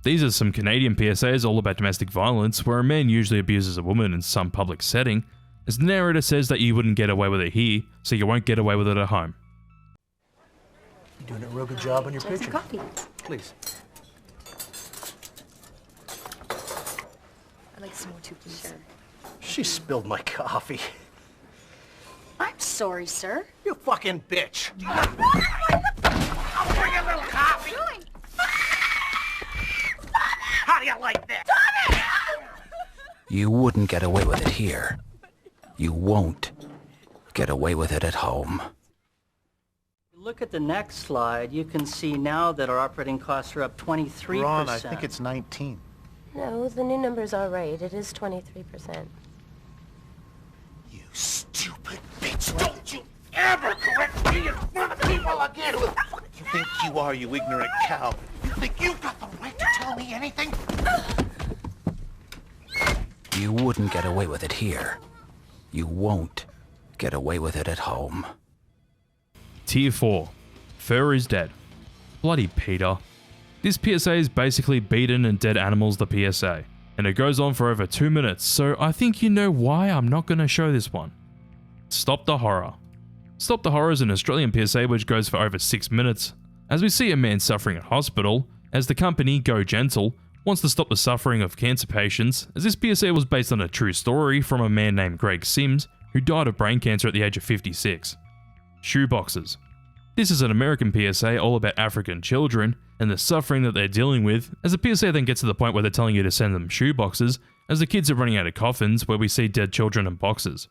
These are some Canadian PSAs all about domestic violence, where a man usually abuses a woman in some public setting, as the narrator says that you wouldn't get away with it here, so you won't get away with it at home. You're doing a real good job on your picture. Coffee. Please. I'd like some more too, please. Sure. She spilled my coffee. I'm sorry, sir. You fucking bitch. I'll bring a little coffee. How do you like that? You wouldn't get away with it here. You won't. get away with it at home. Look at the next slide. You can see now that our operating costs are up 23%. Ron, I think it's 19. No, the new numbers are right. It is 23%. You stupid bitch! Don't you ever correct me in front of people again! Who the fuck you think you are, you ignorant cow? You think you've got the right to tell me anything? You wouldn't get away with it here. You won't get away with it at home. Tier 4. Fur is dead. Bloody Peter. This PSA is basically beaten and dead animals the PSA, and it goes on for over 2 minutes, so I think you know why I'm not going to show this one. Stop the Horror. Stop the Horror is an Australian PSA which goes for over 6 minutes, as we see a man suffering at hospital, as the company Go Gentle wants to stop the suffering of cancer patients, as this PSA was based on a true story from a man named Greg Sims, who died of brain cancer at the age of 56. Shoeboxes. This is an American PSA all about African children and the suffering that they're dealing with, as the PSA then gets to the point where they're telling you to send them shoeboxes, as the kids are running out of coffins where we see dead children in boxes.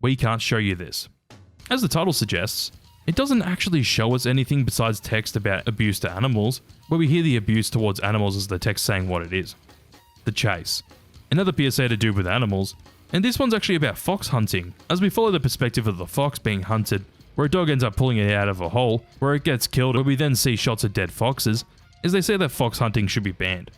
We can't show you this. As the title suggests, it doesn't actually show us anything besides text about abuse to animals, where we hear the abuse towards animals as the text saying what it is. The Chase. Another PSA to do with animals, and this one's actually about fox hunting, as we follow the perspective of the fox being hunted, where a dog ends up pulling it out of a hole, where it gets killed, where we then see shots of dead foxes, as they say that fox hunting should be banned.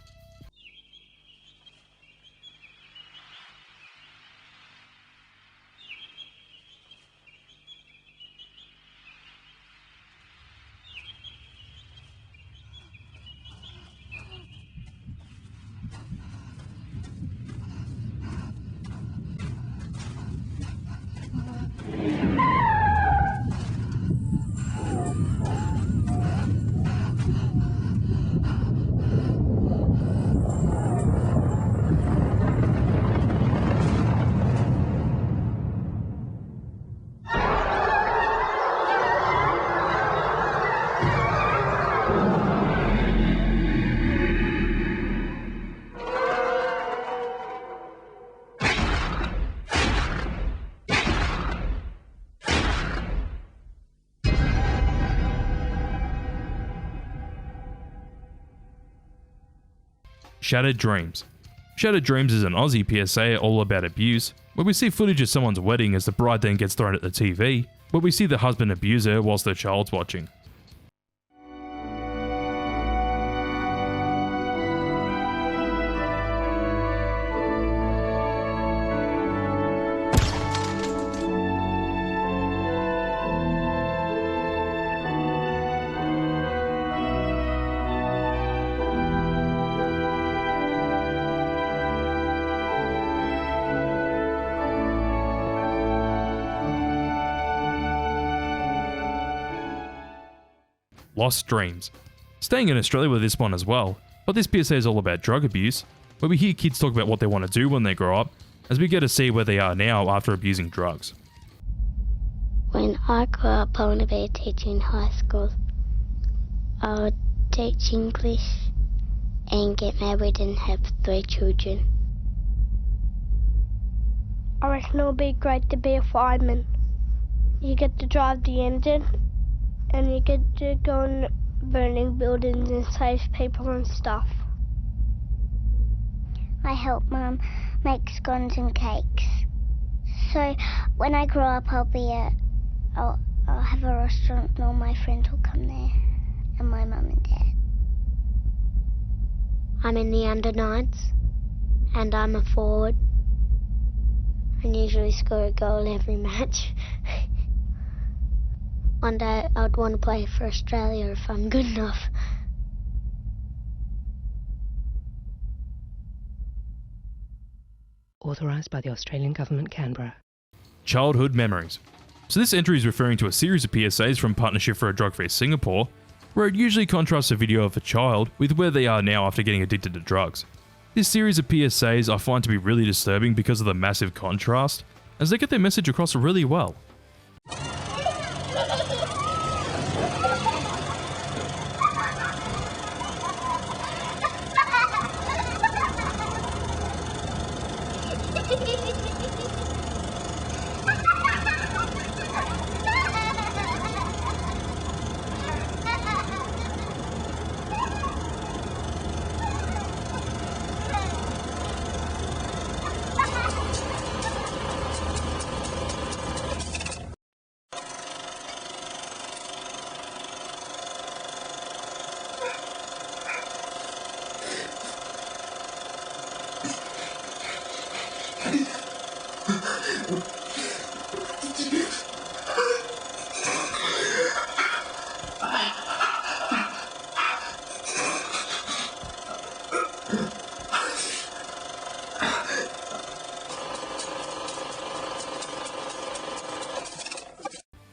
Shattered Dreams. Shattered Dreams is an Aussie PSA all about abuse, where we see footage of someone's wedding as the bride then gets thrown at the TV, where we see the husband abuse her whilst the child's watching. Lost Dreams. Staying in Australia with this one as well, but this PSA is all about drug abuse, where we hear kids talk about what they want to do when they grow up, as we get to see where they are now after abusing drugs. When I grow up, I want to be a teacher in high school. I would teach English and get married and have 3 children. I reckon it would be great to be a fireman. You get to drive the engine, and you get to go on burning buildings and save people and stuff. I help Mum make scones and cakes. So when I grow up, I'll have a restaurant and all my friends will come there, and my mum and dad. I'm in the under-9s, and I'm a forward. I usually score a goal every match. One day I'd want to play for Australia if I'm good enough. Authorised by the Australian Government, Canberra. Childhood Memories. So this entry is referring to a series of PSAs from Partnership for a Drug-Free Singapore, where it usually contrasts a video of a child with where they are now after getting addicted to drugs. This series of PSAs I find to be really disturbing because of the massive contrast, as they get their message across really well.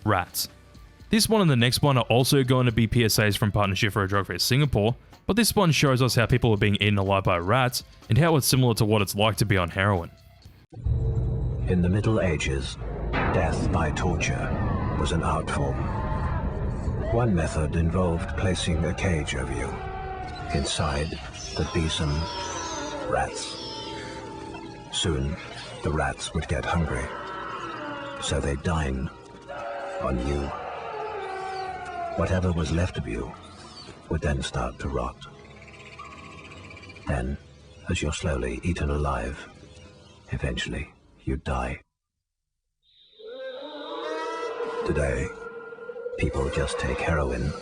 Rats. This one and the next one are also going to be PSAs from Partnership for a Drug-Free Singapore, but this one shows us how people are being eaten alive by rats and how it's similar to what it's like to be on heroin. In the Middle Ages, death by torture was an art form. One method involved placing a cage over you. Inside, there'd be some rats. Soon, the rats would get hungry, so they'd dine on you. Whatever was left of you would then start to rot. Then, as you're slowly eaten alive, eventually you'd die. Today, people just take heroin.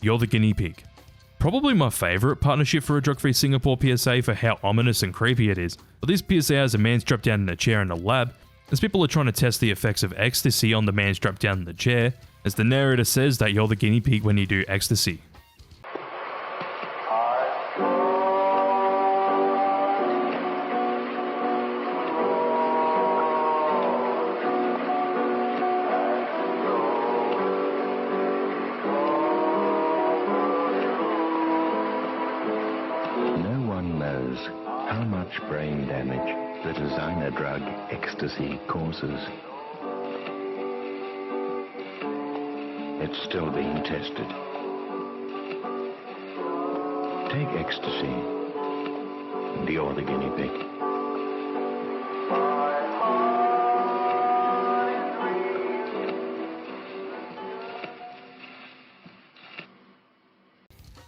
You're the guinea pig. Probably my favourite Partnership for a Drug-Free Singapore PSA for how ominous and creepy it is, but this PSA has a man strapped down in a chair in a lab, as people are trying to test the effects of ecstasy on the man strapped down in the chair, as the narrator says that you're the guinea pig when you do ecstasy. How much brain damage the designer drug ecstasy causes. It's still being tested. Take ecstasy, and you're the guinea pig.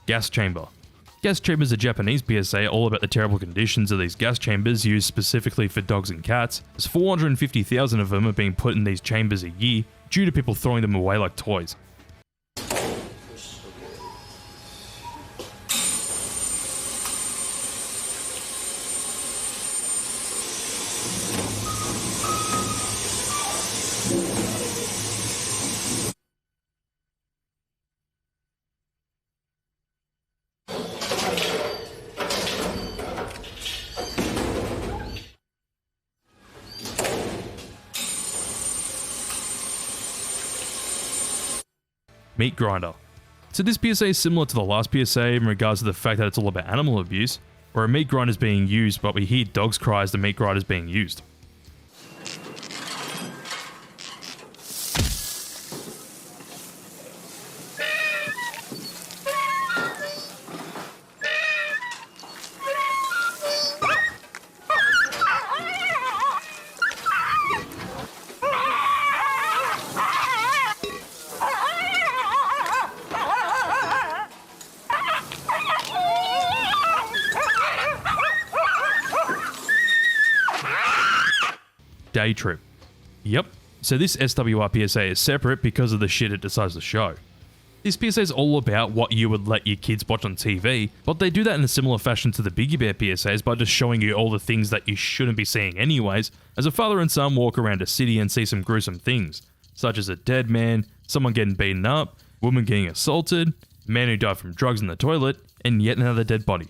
Gas chamber. Gas chambers are Japanese PSA all about the terrible conditions of these gas chambers used specifically for dogs and cats, as 450,000 of them are being put in these chambers a year due to people throwing them away like toys. Meat grinder. So this PSA is similar to the last PSA in regards to the fact that it's all about animal abuse, where a meat grinder is being used, but we hear dogs cry as the meat grinder is being used. Day trip. Yep, so this SWR PSA is separate because of the shit it decides to show. This PSA is all about what you would let your kids watch on TV, but they do that in a similar fashion to the Biggie Bear PSAs by just showing you all the things that you shouldn't be seeing anyways, as a father and son walk around a city and see some gruesome things, such as a dead man, someone getting beaten up, woman getting assaulted, man who died from drugs in the toilet, and yet another dead body.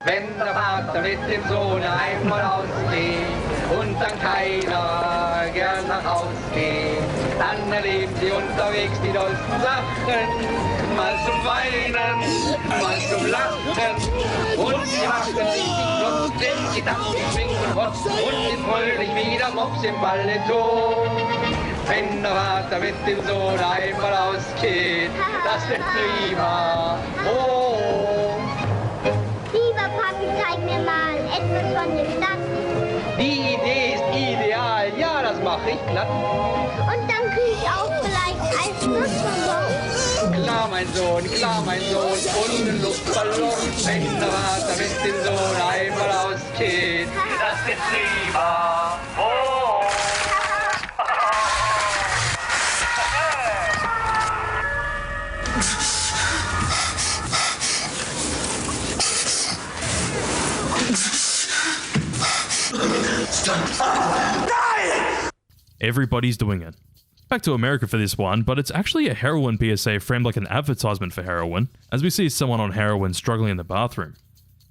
Wenn der Vater mit dem Sohn einmal ausgeht und dann keiner gern nach Haus geht, dann erleben sie unterwegs die dollsten Sachen, mal zum Weinen, mal zum Lachen. Und sie machen richtig flott, denn sie tanzen, schwingen Rotz und sind fröhlich wie der Mops im Ballett-Ton. Wenn der Vater mit dem Sohn einmal ausgeht, das wird prima. Oh. Lieber Papi, zeig mir mal etwas von der Stadt. Die Idee ist ideal, ja, das mache ich glatt. Und dann krieg ich auch vielleicht einen Luftballon. Klar, mein Sohn, und ein Luftballon. Wenn der Vater mit dem Sohn einmal ausgeht, das wird prima. Oh. 'Cause everybody's doing it. Back to America for this one, but it's actually a heroin PSA framed like an advertisement for heroin, as we see someone on heroin struggling in the bathroom.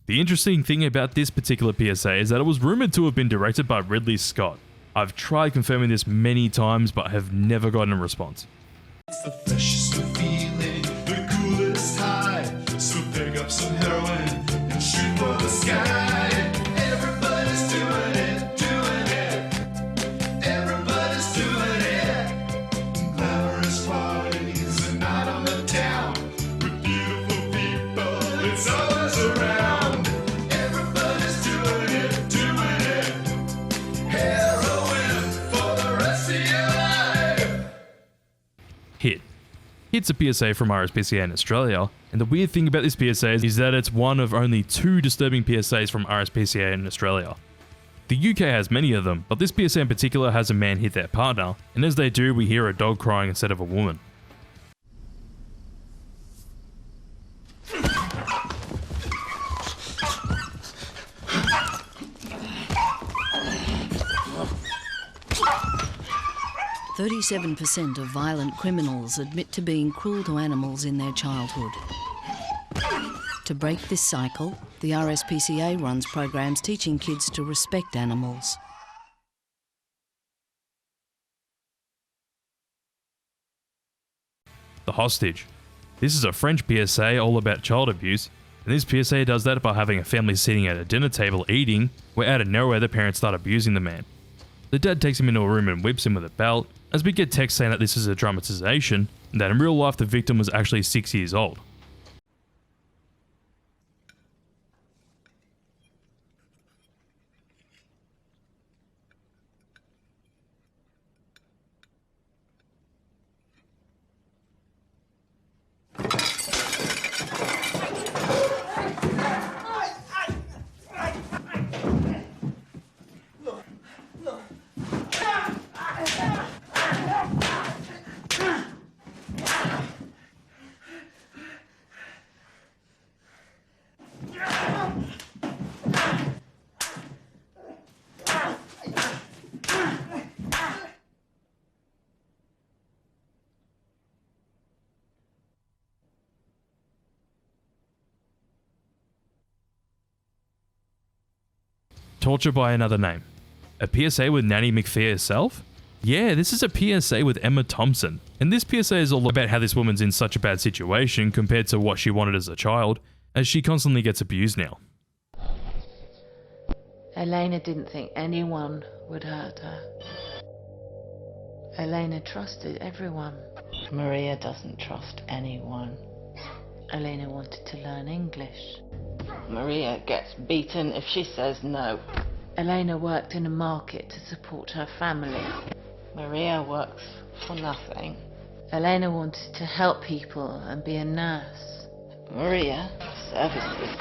The interesting thing about this particular PSA is that it was rumoured to have been directed by Ridley Scott. I've tried confirming this many times, but have never gotten a response. It's the freshest feeling, the coolest high. So pick up some heroin and shoot for the sky. Everybody's doing it, doing it. Everybody's doing it. Glamorous parties and night on the town with beautiful people. It's always around. Everybody's doing it, doing it. Heroin for the rest of your life. Hit. Hit's a PSA from RSPCA in Australia, and the weird thing about this PSA is that it's one of only 2 disturbing PSAs from RSPCA in Australia. The UK has many of them, but this PSA in particular has a man hit their partner, and as they do, we hear a dog crying instead of a woman. "37% of violent criminals admit to being cruel to animals in their childhood. To break this cycle, the RSPCA runs programs teaching kids to respect animals. The hostage. This is a French PSA all about child abuse, and this PSA does that by having a family sitting at a dinner table eating, where out of nowhere the parents start abusing the man. The dad takes him into a room and whips him with a belt, as we get text saying that this is a dramatization, and that in real life the victim was actually 6 years old. Torture by another name. A PSA with Nanny McPhee herself? Yeah, this is a PSA with Emma Thompson. And this PSA is all about how this woman's in such a bad situation compared to what she wanted as a child, as she constantly gets abused now. Elena didn't think anyone would hurt her. Elena trusted everyone. Maria doesn't trust anyone. Elena wanted to learn English. Maria gets beaten if she says no. Elena worked in a market to support her family. Maria works for nothing. Elena wanted to help people and be a nurse. Maria services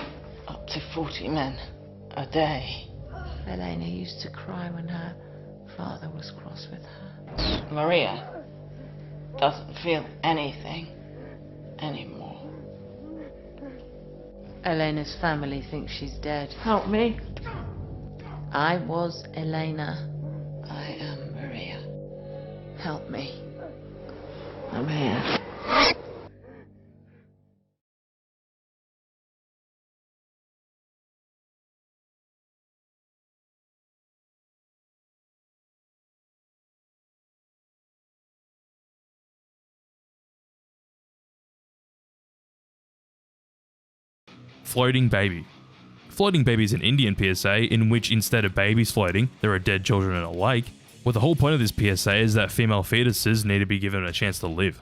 up to 40 men a day. Elena used to cry when her father was cross with her. Maria doesn't feel anything anymore. Elena's family thinks she's dead. Help me. I was Elena. I am Maria. Help me. I'm here. Floating baby. Floating baby is an Indian PSA in which instead of babies floating, there are dead children in a lake, where the whole point of this PSA is that female fetuses need to be given a chance to live.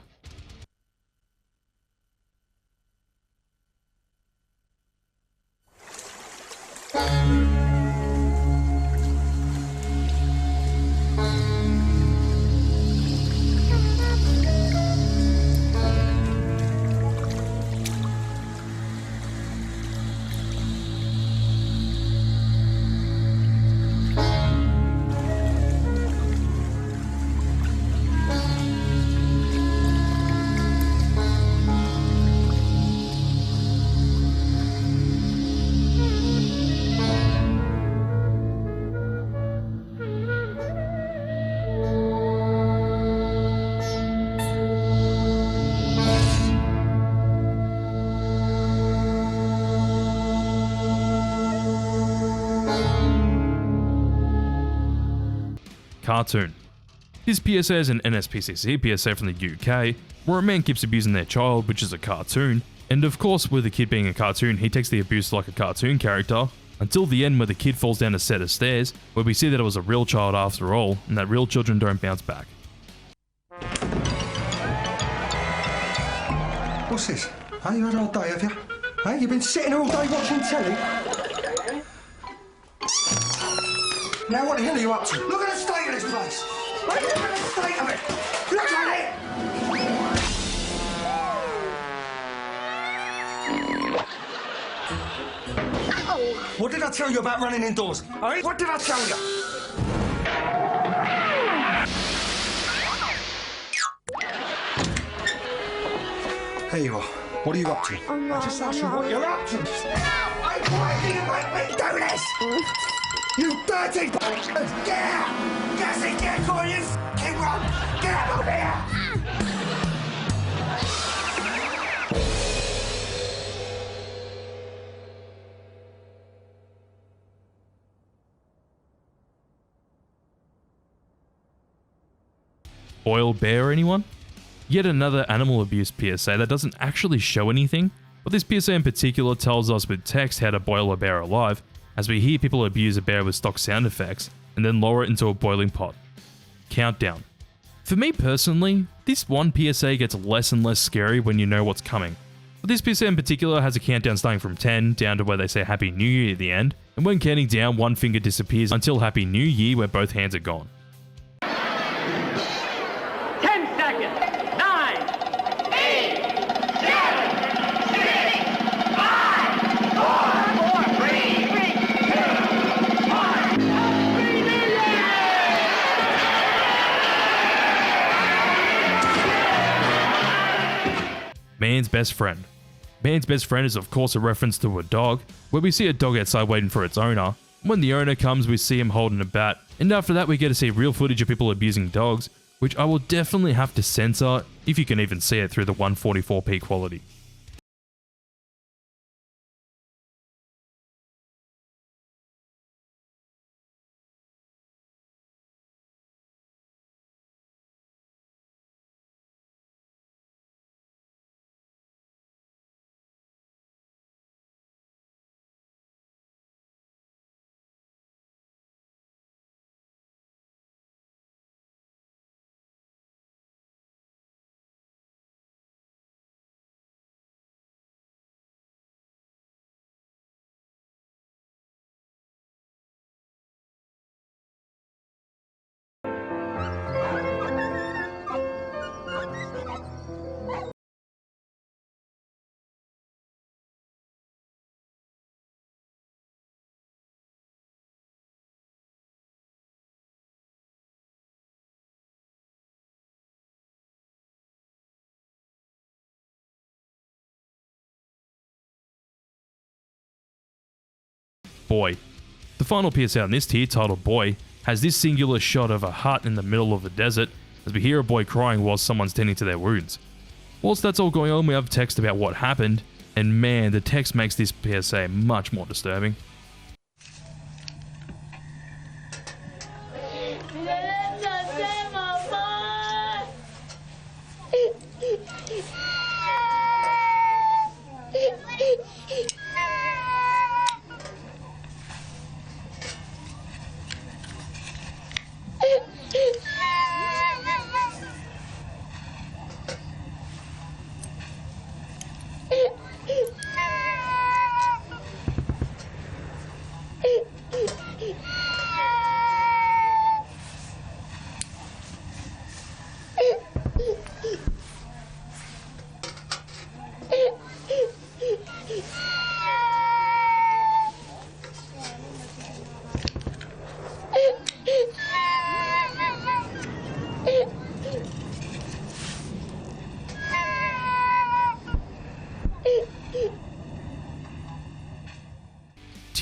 Cartoon. This PSA is an NSPCC PSA from the UK, where a man keeps abusing their child, which is a cartoon, and of course with the kid being a cartoon, he takes the abuse like a cartoon character, until the end where the kid falls down a set of stairs, where we see that it was a real child after all, and that real children don't bounce back. What's this? Hey, you had a hard day, have you? Hey, you've been sitting all day watching telly? Now what the hell are you up to? Look at the state of this place! Hey, look at the state of it! Look at it! What did I tell you about running indoors? Hey, what did I tell you? Here you are. What are you up to? I just asked you what you're up to. Hey, why do you make me do this? You dirty bastard! Get out! Gassy, get caught, you f***ing run! Get out of here! Boiled bear, anyone? Yet another animal abuse PSA that doesn't actually show anything, but this PSA in particular tells us with text how to boil a bear alive, as we hear people abuse a bear with stock sound effects, and then lower it into a boiling pot. Countdown. For me personally, this one PSA gets less and less scary when you know what's coming. But this PSA in particular has a countdown starting from 10 down to where they say Happy New Year at the end, and when counting down, one finger disappears until Happy New Year where both hands are gone. 10 seconds. 9, 8, 7, 6, 5, 4, 3, 2, 1. Happy New Year! Man's best friend. Man's best friend is of course a reference to a dog, where we see a dog outside waiting for its owner. When the owner comes, we see him holding a bat, and after that we get to see real footage of people abusing dogs, which I will definitely have to censor if you can even see it through the 144p quality. Boy. The final PSA on this tier, titled Boy, has this singular shot of a hut in the middle of the desert as we hear a boy crying while someone's tending to their wounds. Whilst that's all going on, we have text about what happened, and man, the text makes this PSA much more disturbing.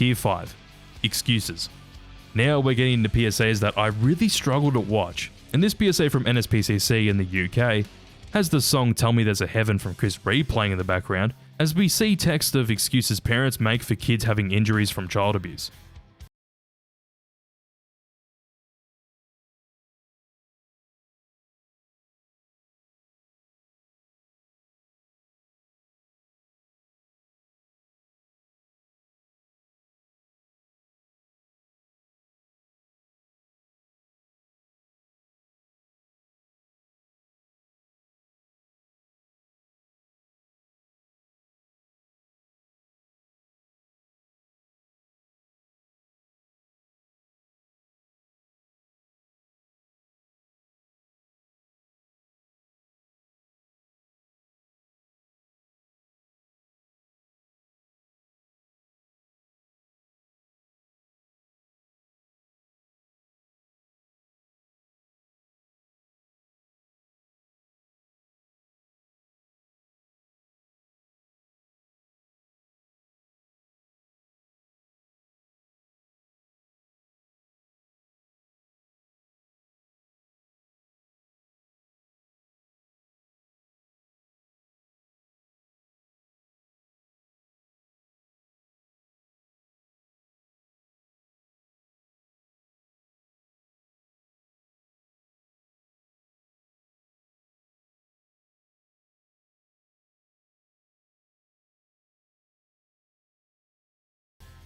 Tier 5, Excuses. Now we're getting into PSAs that I really struggle to watch, and this PSA from NSPCC in the UK has the song Tell Me There's a Heaven from Chris Reed playing in the background, as we see text of excuses parents make for kids having injuries from child abuse.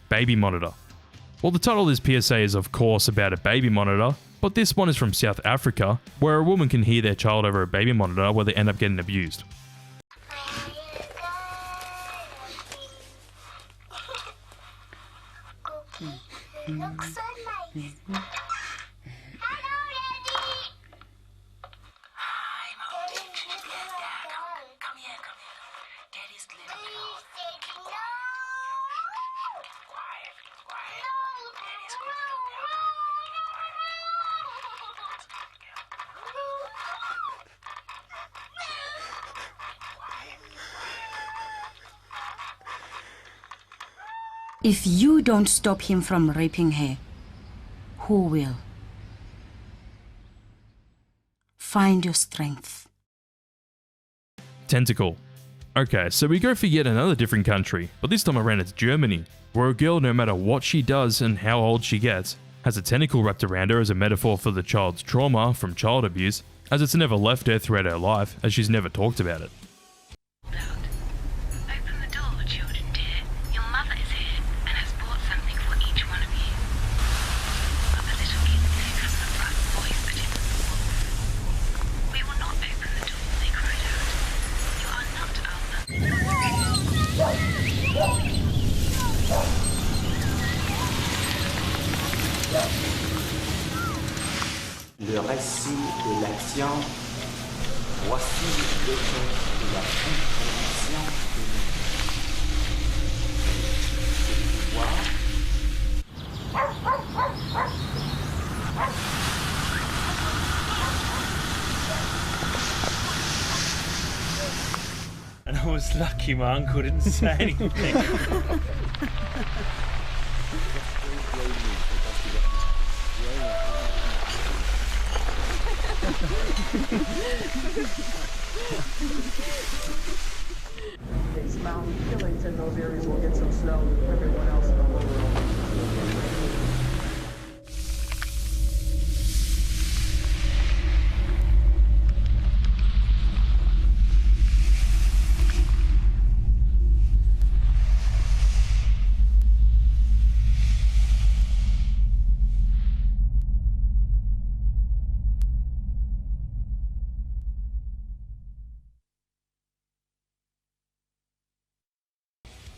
Baby monitor. Well, the title of this PSA is of course about a baby monitor, but this one is from South Africa, where a woman can hear their child over a baby monitor where they end up getting abused. Looks so nice. If you don't stop him from raping her, who will? Find your strength. Tentacle. Okay, so we go for yet another different country, but this time around it's Germany, where a girl, no matter what she does and how old she gets, has a tentacle wrapped around her as a metaphor for the child's trauma from child abuse, as it's never left her throughout her life, as she's never talked about it. Le récit de l'action, voici le fait de la compréhension de pouvoir. And I was lucky my uncle didn't say anything. These mountain killings in those areas will get some snow. Everyone else in the world.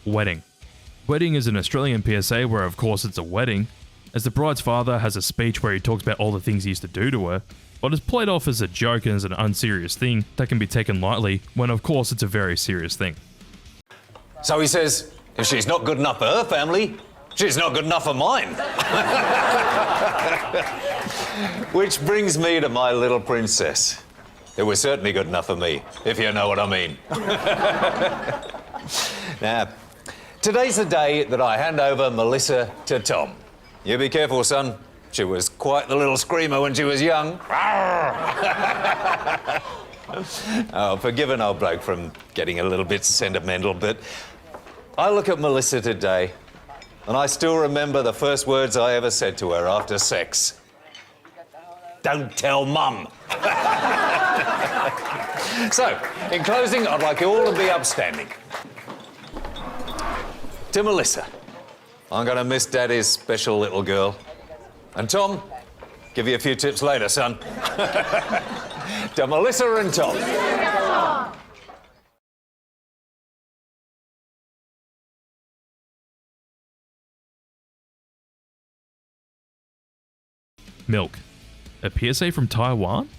Wedding. Wedding is an Australian PSA where of course it's a wedding, as the bride's father has a speech where he talks about all the things he used to do to her, but it's played off as a joke and as an unserious thing that can be taken lightly, when of course it's a very serious thing. So he says, if she's not good enough for her family, she's not good enough for mine. Which brings me to my little princess. It was certainly good enough for me, if you know what I mean. Now, Today's the day that I hand over Melissa to Tom. You be careful, son. She was quite the little screamer when she was young. Oh, forgive an old bloke from getting a little bit sentimental, but I look at Melissa today and I still remember the first words I ever said to her after sex. Don't tell Mum. So, in closing, I'd like you all to be upstanding. To Melissa, I'm going to miss Daddy's special little girl. And Tom, give you a few tips later, son. To Melissa and Tom. Milk. A PSA from Taiwan?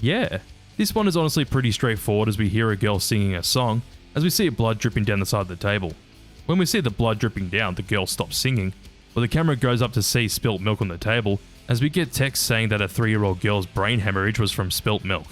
Yeah. This one is honestly pretty straightforward as we hear a girl singing a song, as we see blood dripping down the side of the table. When we see the blood dripping down, the girl stops singing, but the camera goes up to see spilt milk on the table, as we get text saying that a 3-year-old girl's brain hemorrhage was from spilt milk.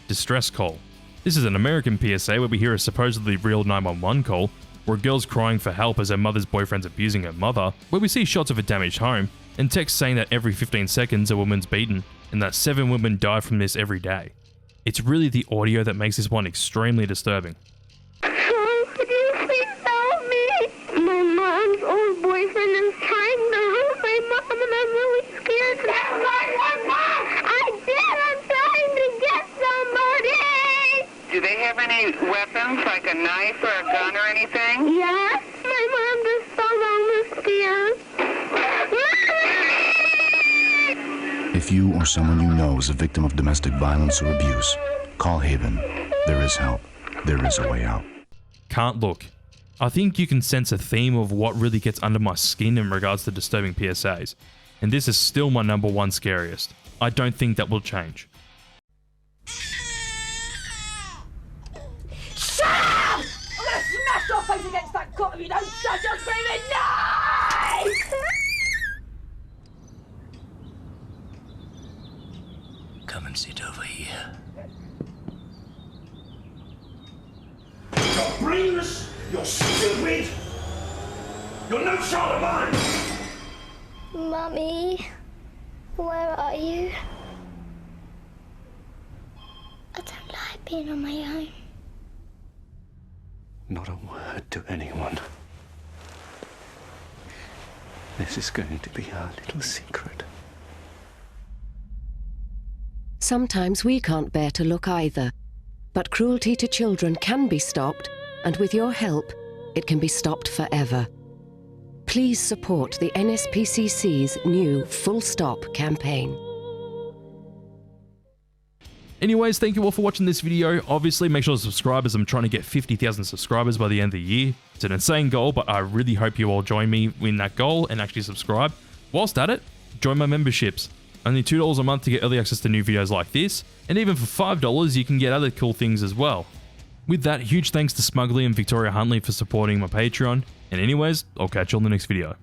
Distress call. This is an American PSA where we hear a supposedly real 911 call, where a girl's crying for help as her mother's boyfriend's abusing her mother, where we see shots of a damaged home, and text saying that every 15 seconds a woman's beaten, and that 7 women die from this every day. It's really the audio that makes this one extremely disturbing. Could you please help me? My mom's old boyfriend is trying to hurt my mom and I'm really scared. That's not my mom! I did! I'm trying to get somebody! Do they have any weapons, like a knife or a gun or anything? Yes, my mom just fell down the stairs. If you or someone you know is a victim of domestic violence or abuse, call Haven. There is help. There is a way out. Can't look. I think you can sense a theme of what really gets under my skin in regards to disturbing PSAs, and this is still my #1 scariest. I don't think that will change. Shut up! I'm gonna smash your face against that cot if you don't shut your screaming noise! Come and sit over here. You're brainless, you're stupid, you're no child of mine! Mummy, where are you? I don't like being on my own. Not a word to anyone. This is going to be our little secret. Sometimes we can't bear to look either, but cruelty to children can be stopped, and with your help, it can be stopped forever. Please support the NSPCC's new Full Stop campaign. Anyways, thank you all for watching this video. Obviously, make sure to subscribe as I'm trying to get 50,000 subscribers by the end of the year. It's an insane goal, but I really hope you all join me in that goal and actually subscribe. Whilst at it, join my memberships. Only $2 a month to get early access to new videos like this, and even for $5 you can get other cool things as well. With that, huge thanks to Smugly and Victoria Huntley for supporting my Patreon, and anyways, I'll catch you on the next video.